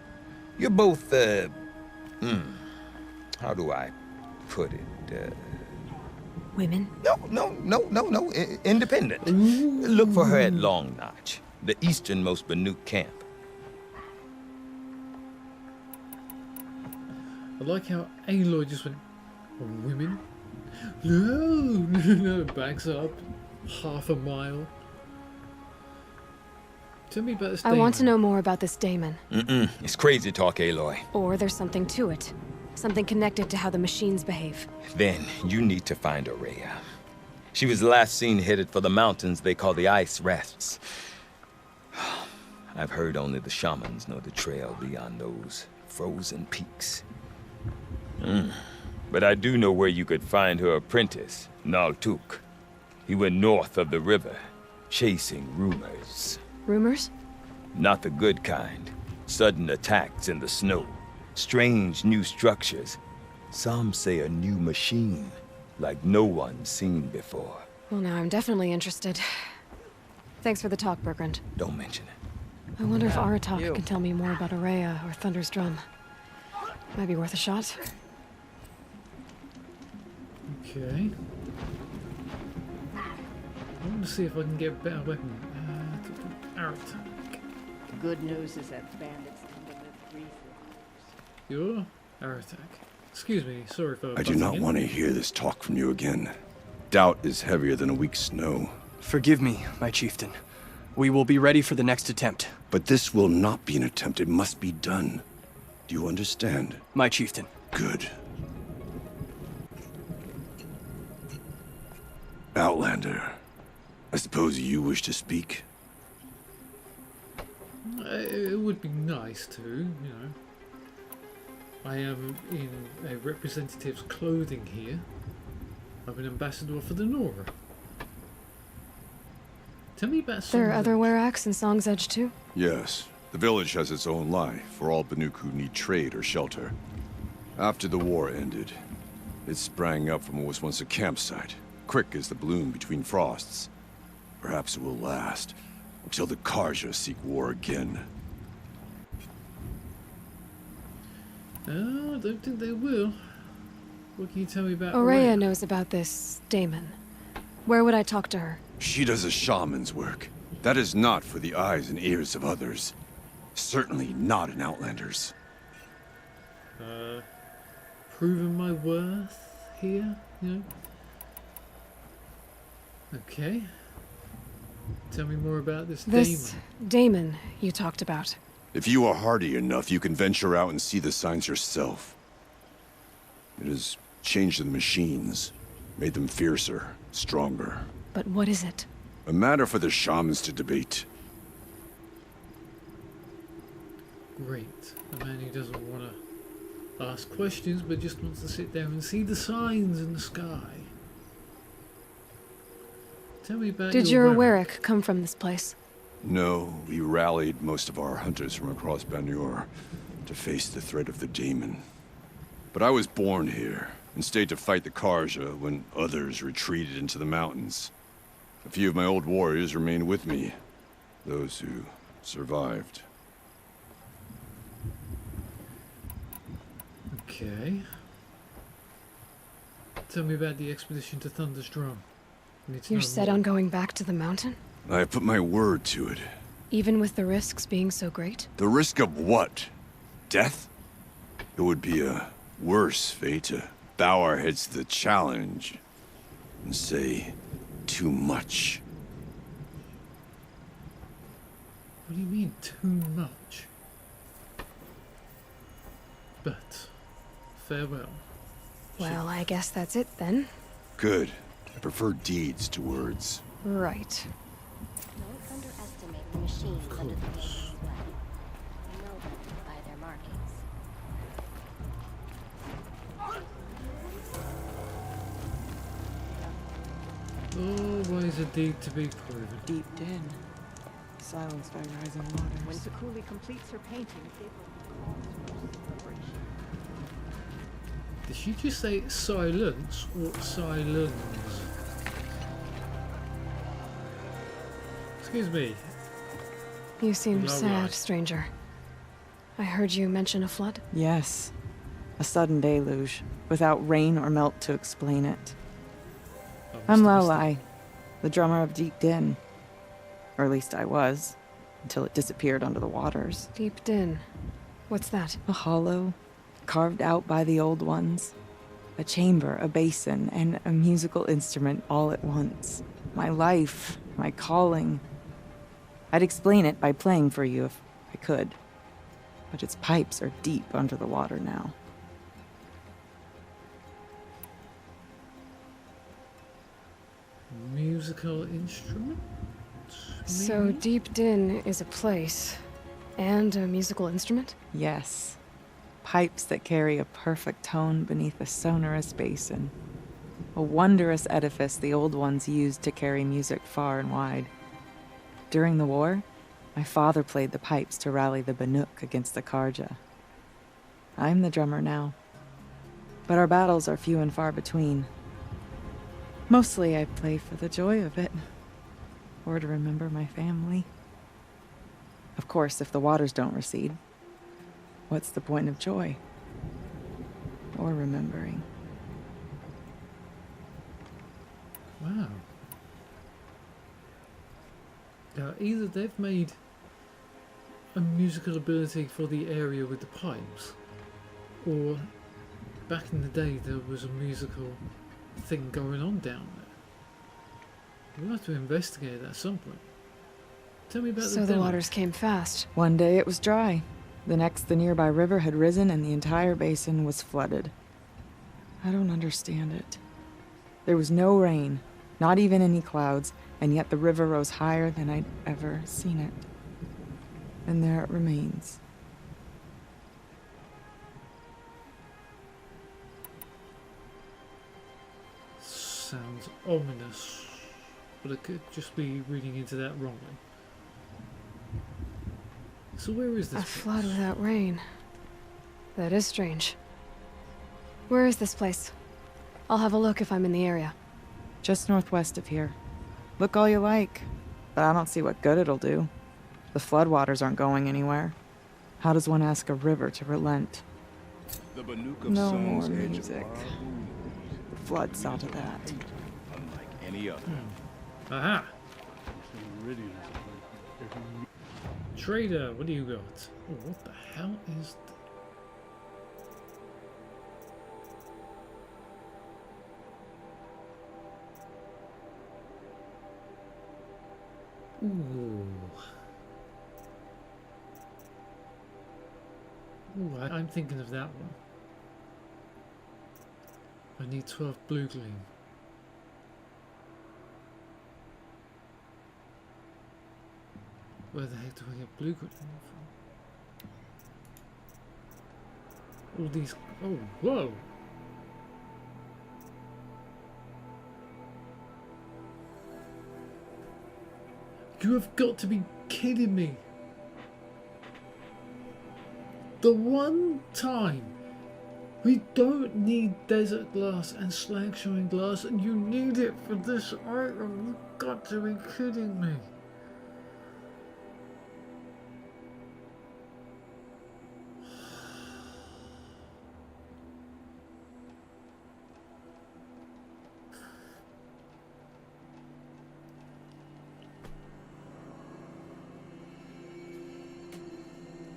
You're both, how do I put it? Women? No. Independent. Look for her at Long Notch, the easternmost Banuk camp. I like how Aloy just went, women? No, backs up half a mile. Tell me about this I want to know more about this Damon. It's crazy talk, Aloy. Or there's something to it. Something connected to how the machines behave. Then you need to find Araya. She was last seen headed for the mountains they call the Ice Rests. I've heard only the shamans know the trail beyond those frozen peaks. But I do know where you could find her apprentice, Naltuk. He went north of the river, chasing rumors. Rumors? Not the good kind. Sudden attacks in the snow. Strange new structures. Some say a new machine, like no one's seen before. Well, now I'm definitely interested. Thanks for the talk, Bergrand. Don't mention it. I wonder if Aratak can tell me more about Araya or Thunder's Drum. Might be worth a shot. Okay. I want to see if I can get a better weapon. Arrow attack. The good news is that bandits tend to live brief lives. Your arrow attack. Excuse me, sorry for I do butting not in. want to hear this talk from you again. Doubt is heavier than a week's snow. Forgive me, my chieftain. We will be ready for the next attempt. But this will not be an attempt. It must be done. Do you understand? My chieftain. Good. Outlander, I suppose you wish to speak? It would be nice to, you know. I am in a representative's clothing here. I'm an ambassador for the Nora. Tell me about some There are other Weraks in Song's Edge too? Yes. The village has its own life for all Banuk who need trade or shelter. After the war ended, it sprang up from what was once a campsite, quick as the bloom between frosts. Perhaps it will last until the Karja seek war again. I don't think they will. What can you tell me about Araya knows about this Damon. Where would I talk to her? She does a shaman's work. That is not for the eyes and ears of others. Certainly not an Outlander's. Proving my worth here, you know? Okay. Tell me more about this Damon you talked about. If you are hardy enough, you can venture out and see the signs yourself. It has changed the machines, made them fiercer, stronger. But what is it? A matter for the shamans to debate. Great. A man who doesn't want to ask questions, but just wants to sit down and see the signs in the sky. Tell me about Did your Werik come from this place? No, we rallied most of our hunters from across Banur to face the threat of the Daemon. But I was born here and stayed to fight the Karja when others retreated into the mountains. A few of my old warriors remained with me, those who survived. Okay. Tell me about the expedition to Thunder's Drum. You're set on going back to the mountain? I have put my word to it. Even with the risks being so great? The risk of what? Death? It would be a worse fate to bow our heads to the challenge and say too much. What do you mean, too much? But, farewell. Well, I guess that's it then. Good. I prefer deeds to words. Right. Don't underestimate the machines under the King's sway. You know them by their markings. Always a deed to be proven. Deep din. Silenced by rising waters. When Sakuli completes her painting, it will cause celebration. Did she just say silence or silence? Excuse me. You seem Aloy. sad, stranger. I heard you mention a flood. Yes. A sudden deluge, without rain or melt to explain it. Oh, I'm Mr. Aloy, the drummer of Deep Din. Or at least I was, until it disappeared under the waters. Deep Din. What's that? A hollow, carved out by the old ones. A chamber, a basin, and a musical instrument all at once. My life, my calling. I'd explain it by playing for you if I could. But its pipes are deep under the water now. Musical instrument? So maybe? Deep Din is a place and a musical instrument? Yes. Pipes that carry a perfect tone beneath a sonorous basin. A wondrous edifice the old ones used to carry music far and wide. During the war, my father played the pipes to rally the Banuk against the Karja. I'm the drummer now. But our battles are few and far between. Mostly I play for the joy of it. Or to remember my family. Of course, if the waters don't recede, what's the point of joy? Or remembering? Wow. Either they've made a musical ability for the area with the pipes, or back in the day there was a musical thing going on down there. We'll have to investigate that at some point. Tell me about So the waters came fast. One day it was dry. The next, the nearby river had risen and the entire basin was flooded. I don't understand it. There was no rain, not even any clouds, and yet the river rose higher than I'd ever seen it. And there it remains. Sounds ominous, but I could just be reading into that wrongly. So where is this A place? flood without rain. That is strange. Where is this place? I'll have a look if I'm in the area. Just northwest of here. Look all you like, but I don't see what good it'll do. The floodwaters aren't going anywhere. How does one ask a river to relent? The Banuk of No Song's more edge of music. our The flood saw to that. unlike any other. Aha! Iridium. Trader, what do you got? Oh, what the hell is... Ooh. Ooh, I'm thinking of that one. I need 12 blue gleam. Where the heck do I get blue gleam from? All these... Oh, whoa! You have got to be kidding me! The one time we don't need desert glass and slag shine glass, and you need it for this item. You've got to be kidding me!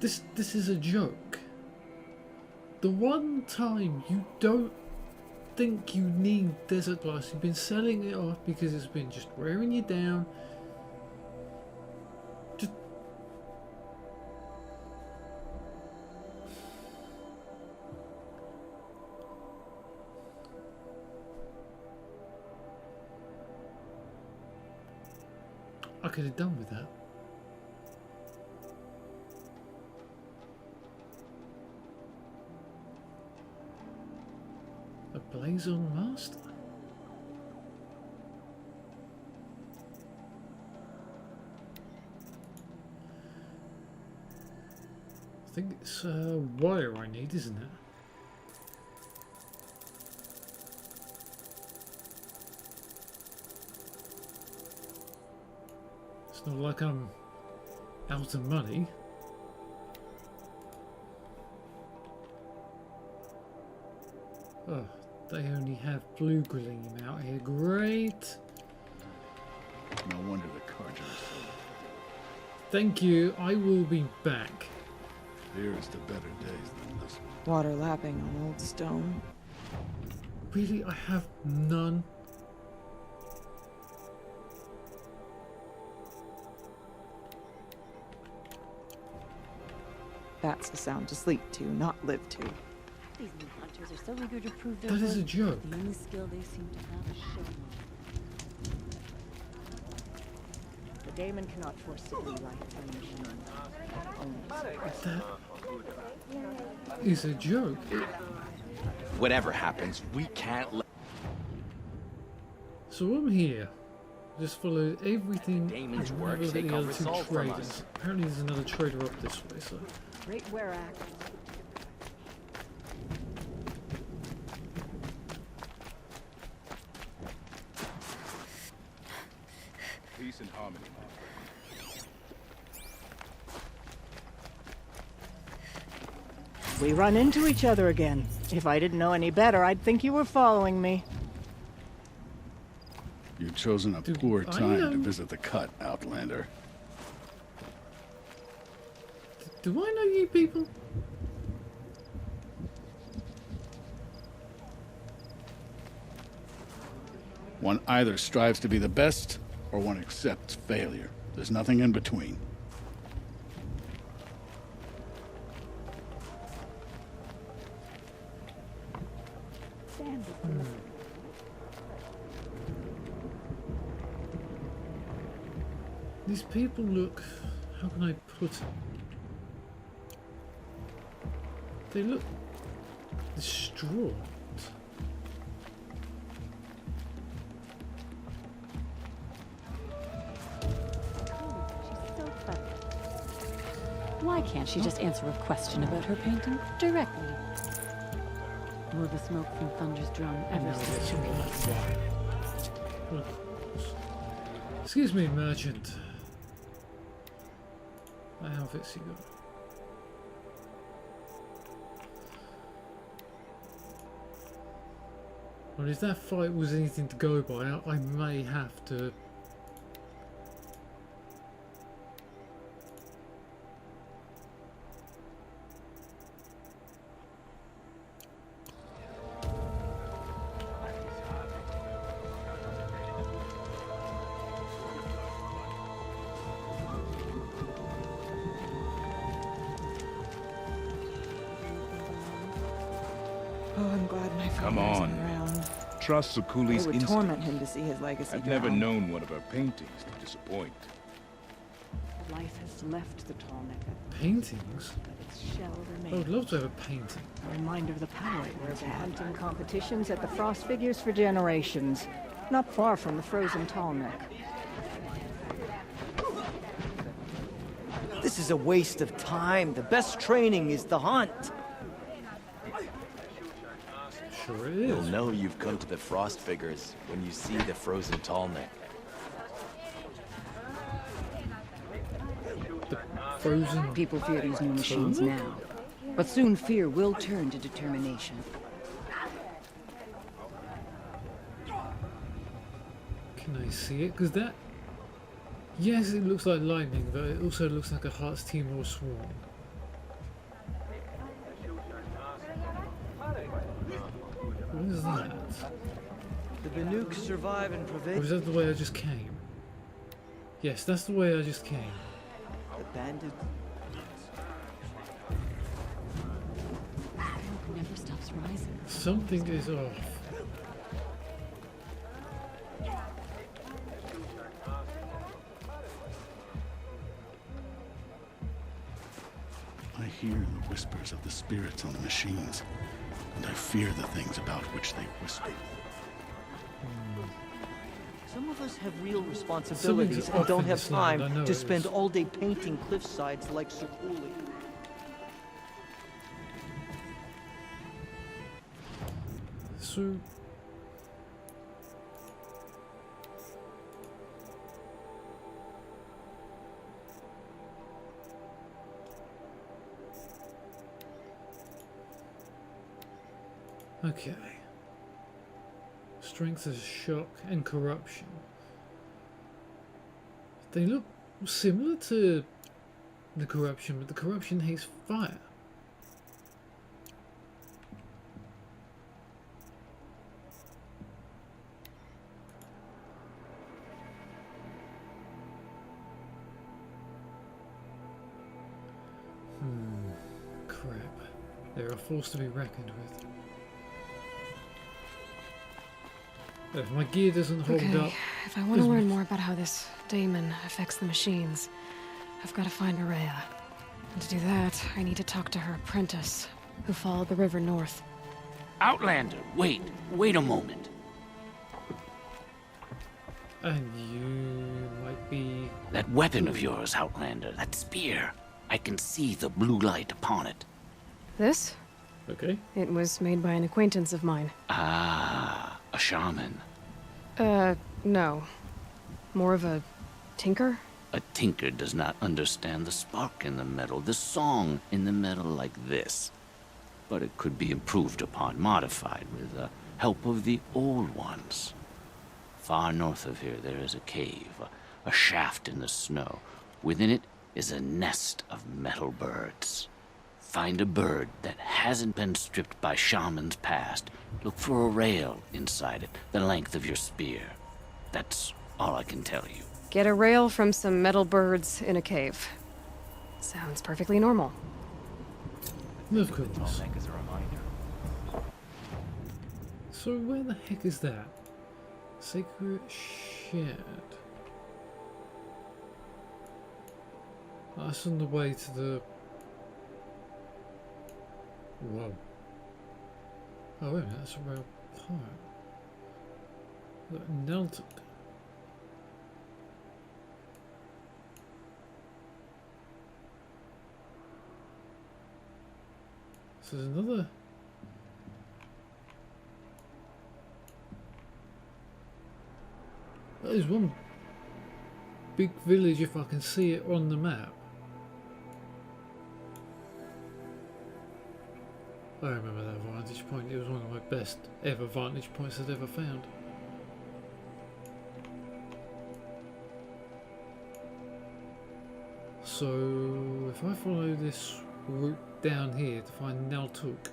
This is a joke. The one time you don't think you need desert glass, you've been selling it off because it's been just wearing you down. Just I could have done with that. A Blazon Master? I think it's wire I need, isn't it? It's not like I'm out of money. Oh, they only have blue gleam out here. Great. No wonder the carja is so. Thank you. I will be back. Here's to better days than this one. Water lapping on old stone. Really, I have none. That's a sound to sleep to, not live to. These new hunters are so eager to prove their That is a worth. joke. The only skill they seem to have is showing off. The daemon cannot forcibly light a machine. Only That is a joke. Whatever happens, we can't let So I'm here. Just follow everything. Damon's and work never take the our other two resolve from traders. us. Apparently there's another trader up this way, so great wear act. Peace and harmony, We run into each other again. If I didn't know any better, I'd think you were following me. You've chosen a poor time to visit the Cut, Outlander. do I know you people? One either strives to be the best, or one accepts failure. There's nothing in between. These people look, how can I put it? They look distraught. Why can't she just answer a question about her painting directly? Will the smoke from Thunder's drum ever cease to release? Excuse me, merchant. What outfits you got? Well, if that fight was anything to go by, I may have to. Oh, I'm glad my Come father on. isn't around. Trust Sakuli's It would instinct. torment him to see his legacy I've never drown. known one of her paintings to disappoint. Life has left the tall neck, Paintings? but its shell I remains. would love to have a painting. A reminder of the power it once had. Hunting competitions at the Frost Figures for generations. Not far from the frozen tall neck. This is a waste of time. The best training is the hunt. Sure it You'll is. know you've come to the Frost Figures when you see the frozen tallneck. Frozen. People fear these new machines now, but soon fear will turn to determination. Can I see it? Because that. Yes, it looks like lightning, but it also looks like a Heart's Timor swarm. is that? The Banuk survive and Or prevail. is that the way I just came? Yes, that's the way I just came. The bandit. Smoke never stops rising. Something is off. I hear the whispers of the spirits on the machines, and I fear the things about which they whisper. Some of us have real responsibilities and don't have time to spend all day painting cliffsides like Sir Cooley. So... Okay. Strength is shock and corruption. They look similar to the corruption, but the corruption hates fire. Crap. They're a force to be reckoned with. If my gear doesn't hold up... If I want to learn more about how this daemon affects the machines, I've got to find Maria. And to do that, I need to talk to her apprentice, who followed the river north. Outlander, wait a moment. And you might be... That weapon of yours, Outlander, that spear. I can see the blue light upon it. This? Okay. It was made by an acquaintance of mine. Ah, a shaman. No. More of a tinker? A tinker does not understand the spark in the metal, the song in the metal like this. But it could be improved upon, modified with the help of the old ones. Far north of here there is a cave, a shaft in the snow. Within it is a nest of metal birds. Find a bird that hasn't been stripped by shamans past. Look for a rail inside it, the length of your spear. That's all I can tell you. Get a rail from some metal birds in a cave. Sounds perfectly normal. Of course. So where the heck is that? Sacred Shed. That's on the way to the... Whoa. Oh wait a minute, that's a real part. Look, Neltuk. So there's another... That is one big village if I can see it on the map. I remember that vantage point. It was one of my best ever vantage points I'd ever found. So if I follow this route down here to find Neltuk,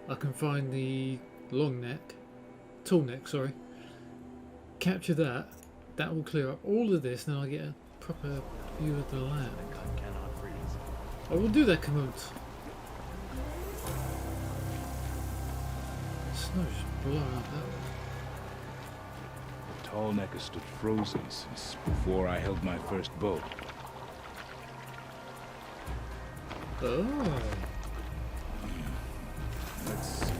I can find the long neck, tall neck, sorry. Capture that. That will clear up all of this. Now I get a proper view of the land. I will do that, Kamut. Snow's just blowing up that way. The tall neck has stood frozen since before I held my first bow. Oh. Let's see.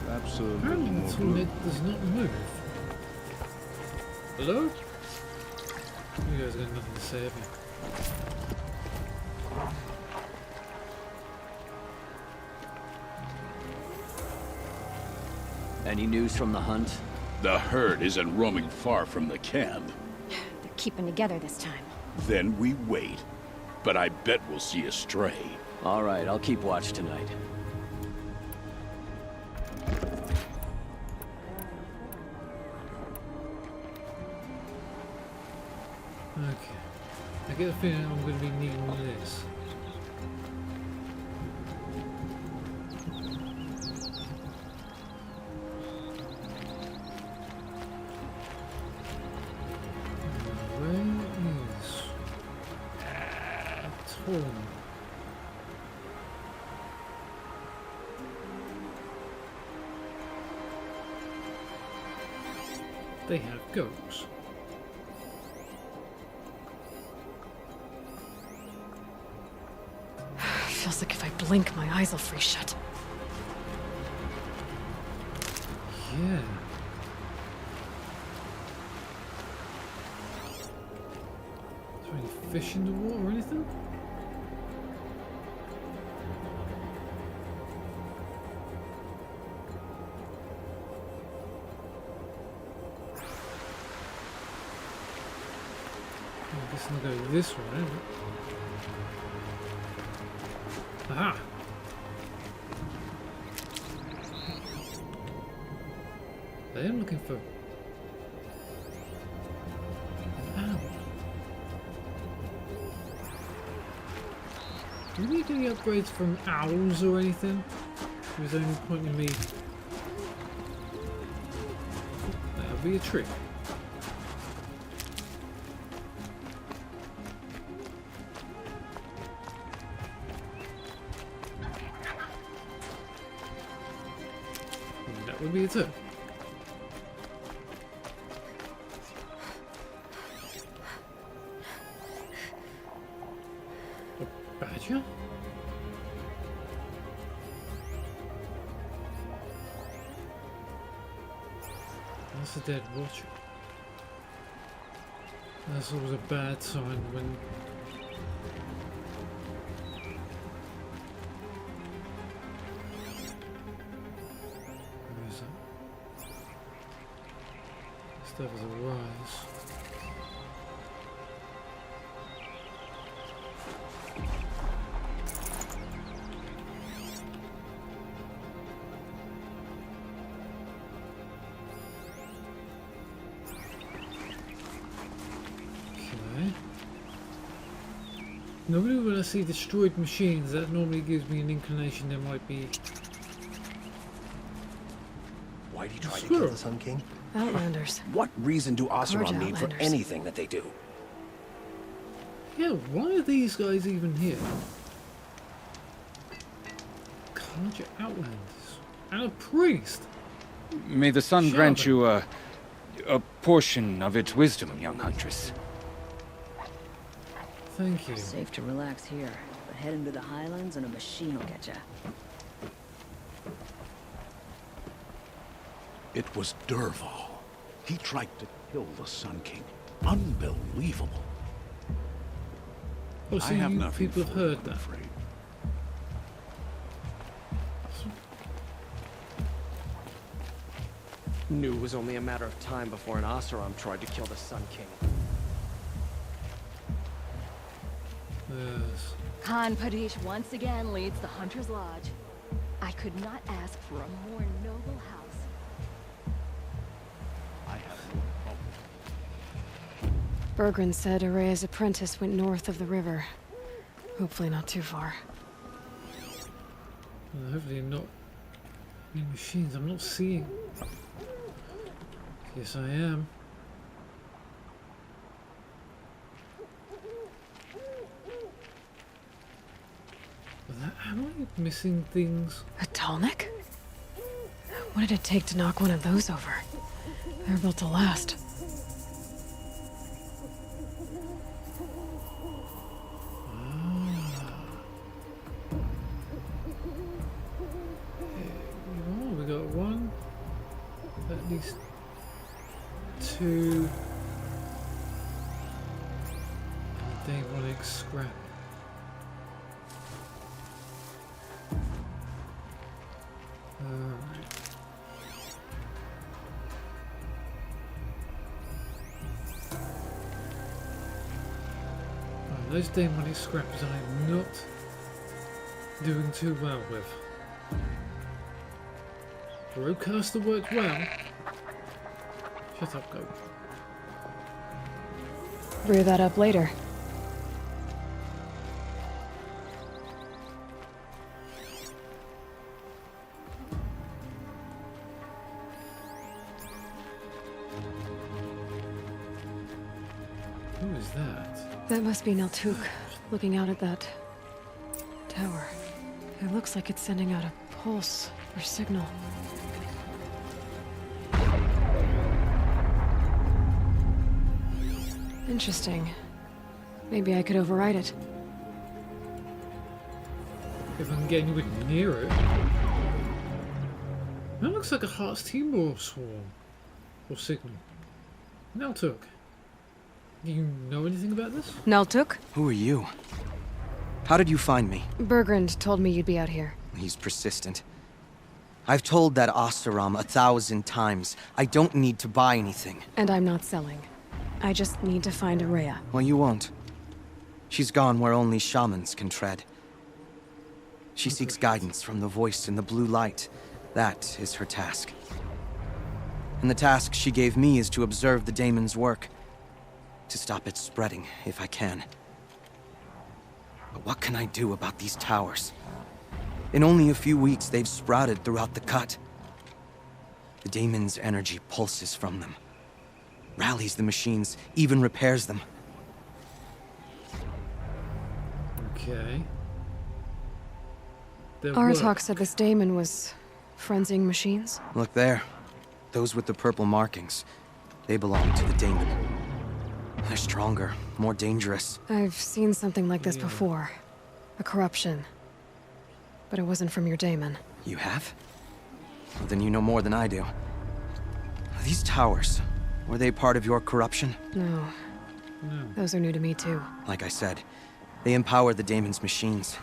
Perhaps a little Apparently more the tall blue. neck does not move. Hello? You guys got nothing to say, have you? Any news from the hunt? The herd isn't roaming far from the camp. They're keeping together this time. Then we wait. But I bet we'll see a stray. All right, I'll keep watch tonight. Okay. I get a feeling I'm going to be needing this. horn. They have goats. Feels like if I blink, my eyes will freeze shut. Yeah. Is there any fish in the water or anything? I guess I'll go this way. Aha! I am looking for an owl. Do we need any upgrades from owls or anything? Or is there any point in me? That'll be a trick. That would be a tip. A badger? That's a dead watcher. That's always a bad sign when stuff is a rise. Okay. Normally when I see destroyed machines, that normally gives me an inclination there might be... Why do you try to kill the Sun King? Outlanders. What reason do Oseram need for Outlanders. anything that they do? Yeah, why are these guys even here? Carja Outlanders. And a priest! May the sun Shaman. grant you a portion of its wisdom, young huntress. Thank you. Safe to relax here, but head into the highlands and a machine will get ya. It was Derval. He tried to kill the Sun King. Unbelievable. Oh, so I have you nothing people have for you, heard I'm that. afraid. Knew it was only a matter of time before an Oseram tried to kill the Sun King. Yes. Khan Padish once again leads the Hunter's Lodge. I could not ask for a more noble house. I have no problem. Bergren said Araya's apprentice went north of the river. Hopefully not too far. Well, hopefully not any machines. I'm not seeing. Yes, I am. Am I missing things? A Talnik? What did it take to knock one of those over? They're built to last. Oh, we got one, at least two, and a demonic scrap. Those demonic scraps I'm not doing too well with. Broadcaster worked well. Shut up, goat. Brew that up later. Who is that? That must be Naltuk. looking out at that tower. It looks like it's sending out a pulse or signal. Interesting. Maybe I could override it. If I can get anywhere near it. That looks like a Hearts Timor swarm. Or signal. Neltuk. Do you know anything about this? Neltuk? Who are you? How did you find me? Bergrand told me you'd be out here. He's persistent. I've told that Oseram 1,000 times. I don't need to buy anything. And I'm not selling. I just need to find Araya. Well, you won't. She's gone where only shamans can tread. She seeks guidance from the voice in the blue light. That is her task. And the task she gave me is to observe the daemon's work. To stop it spreading, if I can. But what can I do about these towers? In only a few weeks, they've sprouted throughout the cut. The daemon's energy pulses from them. Rallies the machines, even repairs them. Okay. Aratak said this daemon was frenzying machines. Look there. Those with the purple markings. They belong to the daemon. They're stronger, more dangerous. I've seen something like this before. A corruption. But it wasn't from your daemon. You have? Well, then you know more than I do. These towers, were they part of your corruption? No. Those are new to me too. Like I said, they empower the daemon's machines.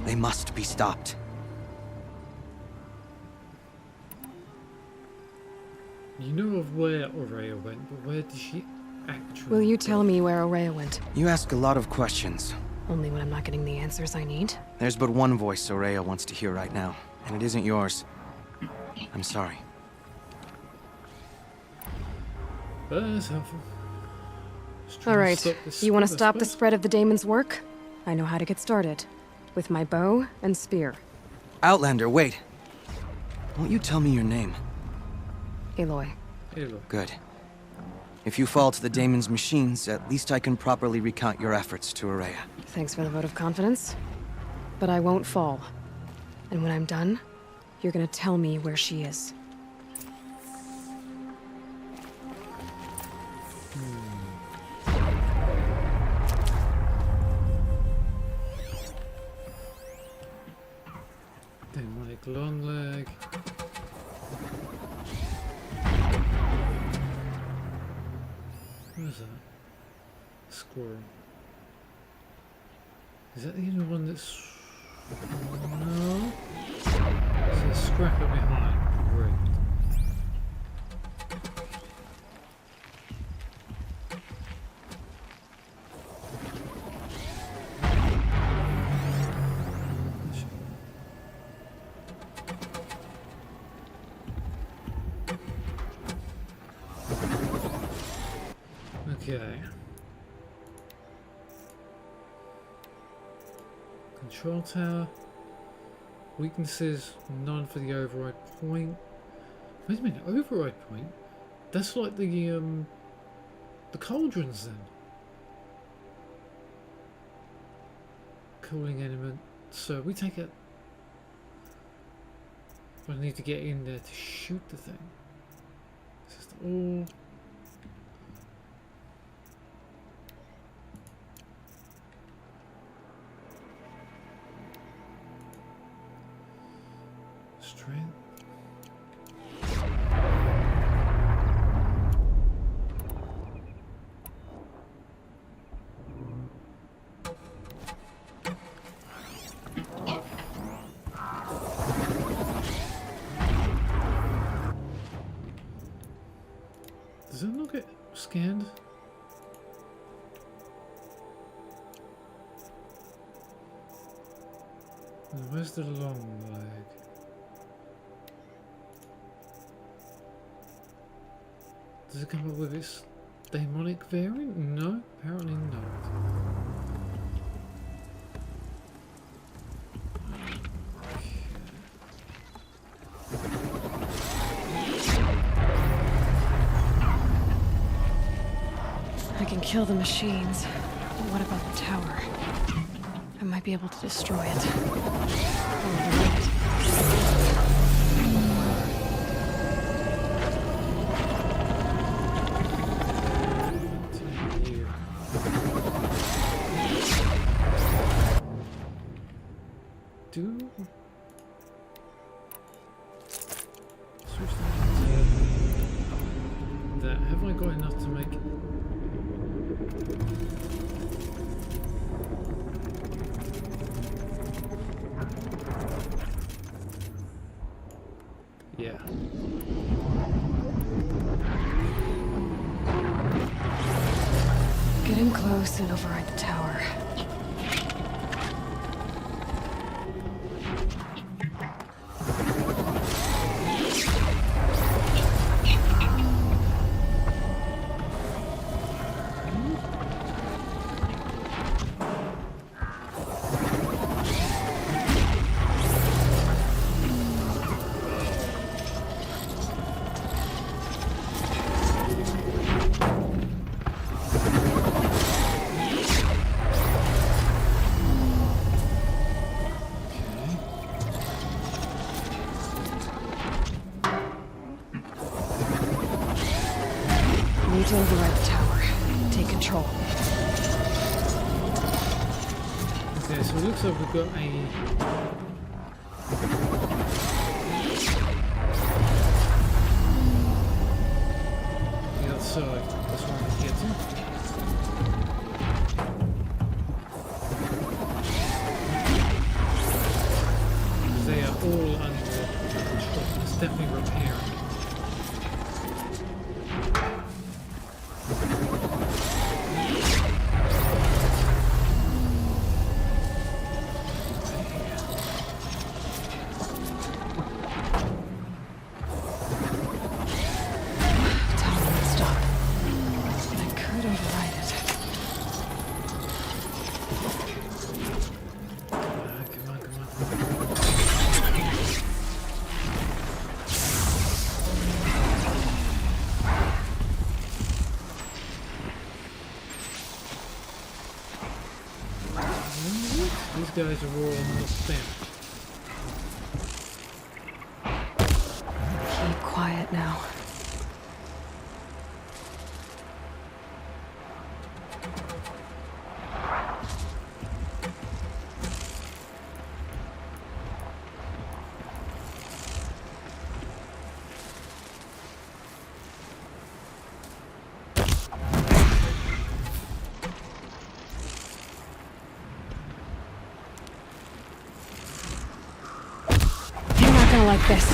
They must be stopped. You know of where Araya went, but where did she actually Will you go? tell me where Araya went? You ask a lot of questions. Only when I'm not getting the answers I need. There's but one voice Araya wants to hear right now, and it isn't yours. I'm sorry. That's helpful. Alright, you want to stop the spread of the daemon's work? I know how to get started. With my bow and spear. Outlander, wait. Won't you tell me your name? Aloy. Good. If you fall to the daemon's machines, at least I can properly recount your efforts to Araya. Thanks for the vote of confidence. But I won't fall. And when I'm done, you're gonna tell me where she is. Demonic long leg. What is that? Squirrel. Is that the only one that's... No? There's a scrapper behind. Great. Okay. Control tower. Weaknesses, none for the override point. Wait a minute, override point? That's like the cauldrons then. Cooling element. So we take it. I need to get in there to shoot the thing. This is all. Strength. Does it not get scanned? Where's the long leg? Does it come up with its demonic variant? No, apparently not. I can kill the machines, What about the tower? I might be able to destroy it. Have I got enough to make? Yeah. Getting close and override the tower. Need to override the tower. Take control. Okay, so it looks like we've got a... the other side. That's what we get to. They are all under control. It's definitely repairing. These guys are all almost down. Keep quiet now. Like this.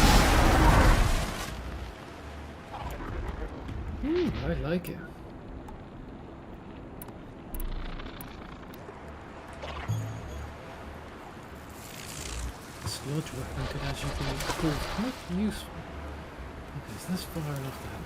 I like it. This lodge weapon could actually be quite useful. Okay, so that's far enough that.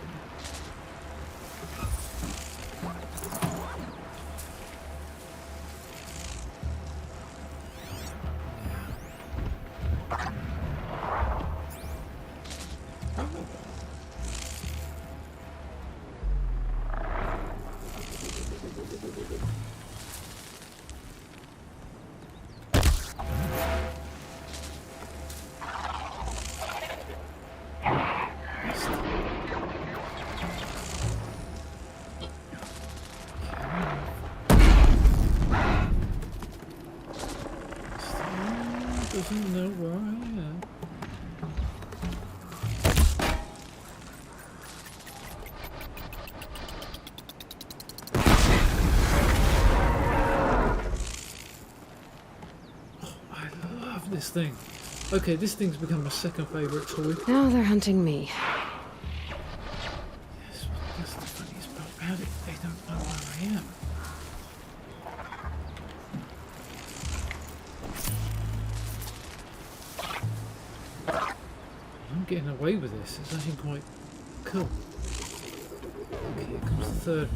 Doesn't know where I am. Oh, I love this thing. Okay, this thing's become my second favourite toy. Now they're hunting me. Yes, that's the funniest part about it. They don't know where I am. I'm getting away with this. It's actually quite cool. Okay, here comes the third.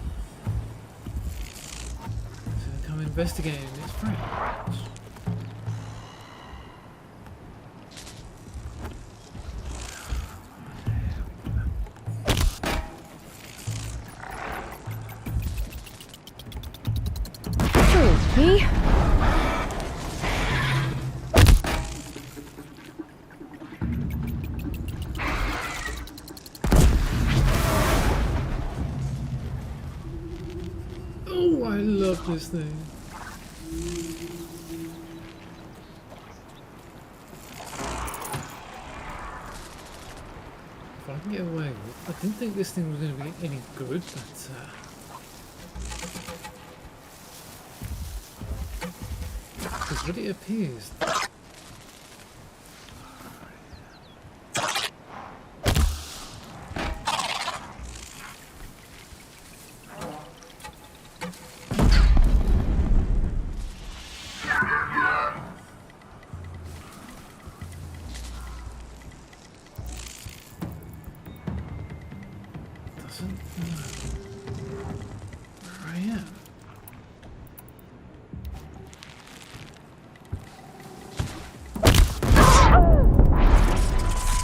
It's going to come investigating its friends. key? Oh, I love this thing. If I can get away with it. I didn't think this thing was going to be any good, but because what it appears.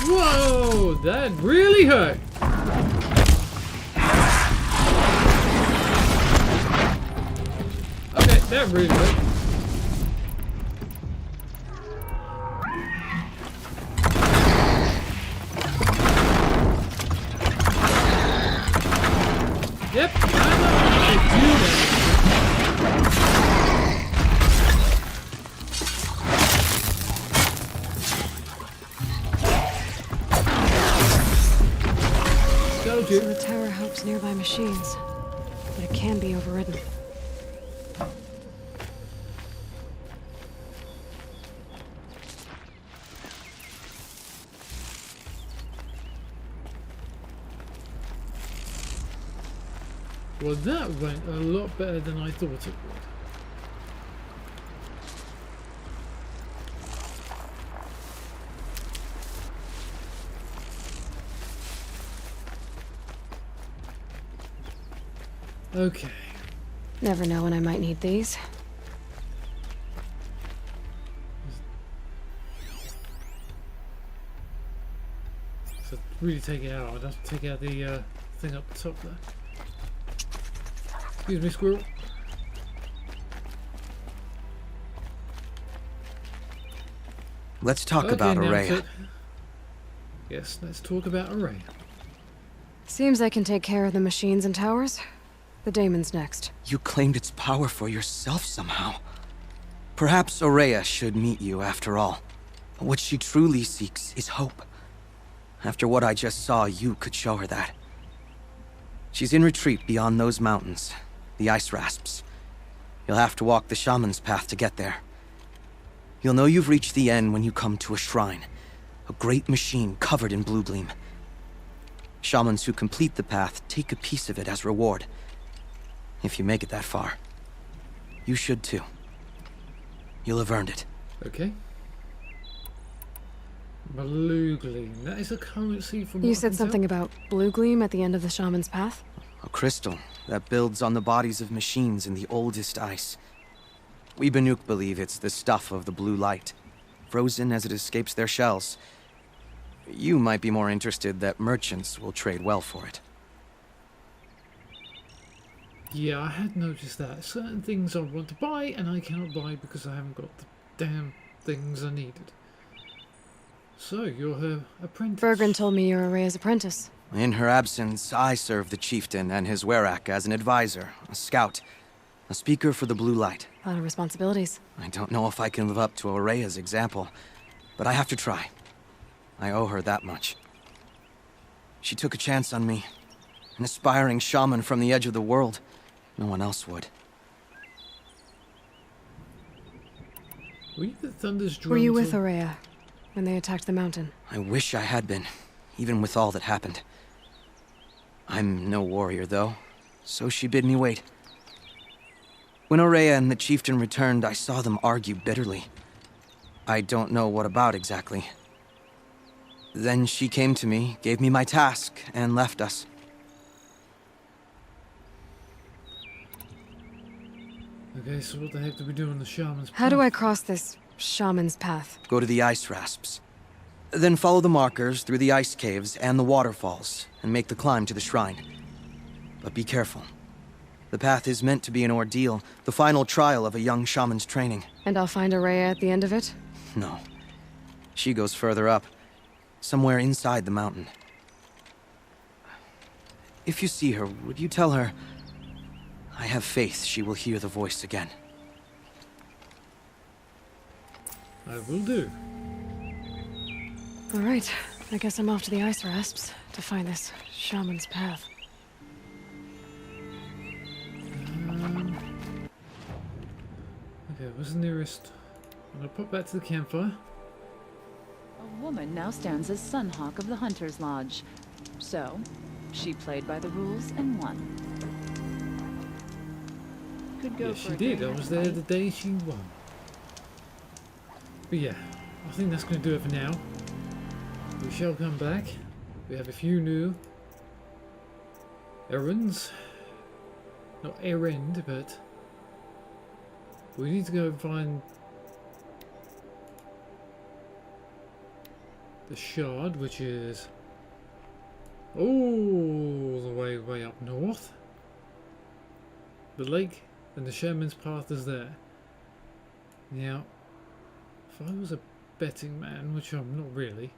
Whoa, that really hurt. Okay, that really hurt. Yep, I know how to do that. So the tower helps nearby machines, but it can be overridden. Well, that went a lot better than I thought it would. Okay. Never know when I might need these. So really take it out. I'd have to take out the thing up the top there. Excuse me, squirrel. Let's talk about Araya. Yes, let's talk about Araya. Seems I can take care of the machines and towers. The daemon's next. You claimed its power for yourself somehow. Perhaps Araya should meet you after all. What she truly seeks is hope. After what I just saw, you could show her that. She's in retreat beyond those mountains, the ice rasps. You'll have to walk the shaman's path to get there. You'll know you've reached the end when you come to a shrine, a great machine covered in blue gleam. Shamans who complete the path take a piece of it as reward. If you make it that far, you should too. You'll have earned it. Okay. Blue gleam. That is a currency from. You said something about blue gleam at the end of the shaman's path? A crystal that builds on the bodies of machines in the oldest ice. We Banuk believe it's the stuff of the blue light, frozen as it escapes their shells. You might be more interested that merchants will trade well for it. Yeah, I had noticed that. Certain things I want to buy, and I cannot buy because I haven't got the damn things I needed. So, you're her apprentice. Bergren told me you're Araya's apprentice. In her absence, I serve the chieftain and his werak as an advisor, a scout, a speaker for the blue light. A lot of responsibilities. I don't know if I can live up to Araya's example, but I have to try. I owe her that much. She took a chance on me, an aspiring shaman from the edge of the world. No one else would. Were you the Thunder's drum? Were you with Araya when they attacked the mountain? I wish I had been, even with all that happened. I'm no warrior, though, so she bid me wait. When Araya and the chieftain returned, I saw them argue bitterly. I don't know what about exactly. Then she came to me, gave me my task, and left us. Okay, so what the heck do we do on the shaman's path? How do I cross this shaman's path? Go to the ice rasps. Then follow the markers through the ice caves and the waterfalls, and make the climb to the shrine. But be careful. The path is meant to be an ordeal, the final trial of a young shaman's training. And I'll find Araya at the end of it? No. She goes further up, somewhere inside the mountain. If you see her, would you tell her, I have faith she will hear the voice again? I will do. All right, I guess I'm off to the ice rasps to find this shaman's path. Okay, what's the nearest? I'm gonna pop back to the campfire. A woman now stands as Sunhawk of the Hunter's Lodge. So, she played by the rules and won. Could go Yeah, for she a did. day I night was there fight. the day she won. But yeah, I think that's going to do it for now. We shall come back. We have a few new errands. Not errand, but we need to go and find the shard, which is all the way up north. The lake and the shaman's path is there. Now, if I was a betting man, which I'm not really,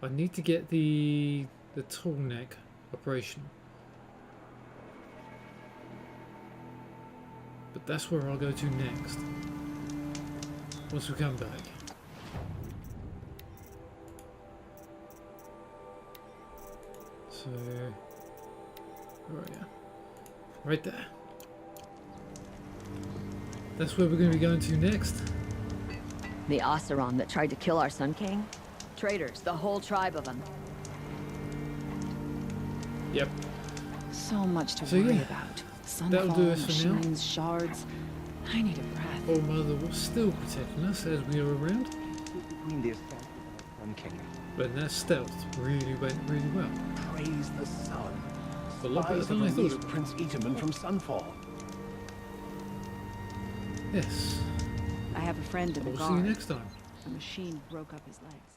I need to get the tall neck operation. But that's where I'll go to next, once we come back. So, where are you? Right there. That's where we're going to be going to next. The Oseram that tried to kill our Sun King? Traitors, the whole tribe of them. Yep. So much to So, worry yeah, about. that'll do Sunfall, us for now. machines, shards. I need a breath. Old Mother was still protecting us as we were around. Between the attack and Sun King. But that stealth really went really well. Praise the sun. A lot better Spies than I have thought it released would. Prince Itaman from Sunfall. Yes. I have a friend in the We'll see you guard. next time. A machine broke up his legs.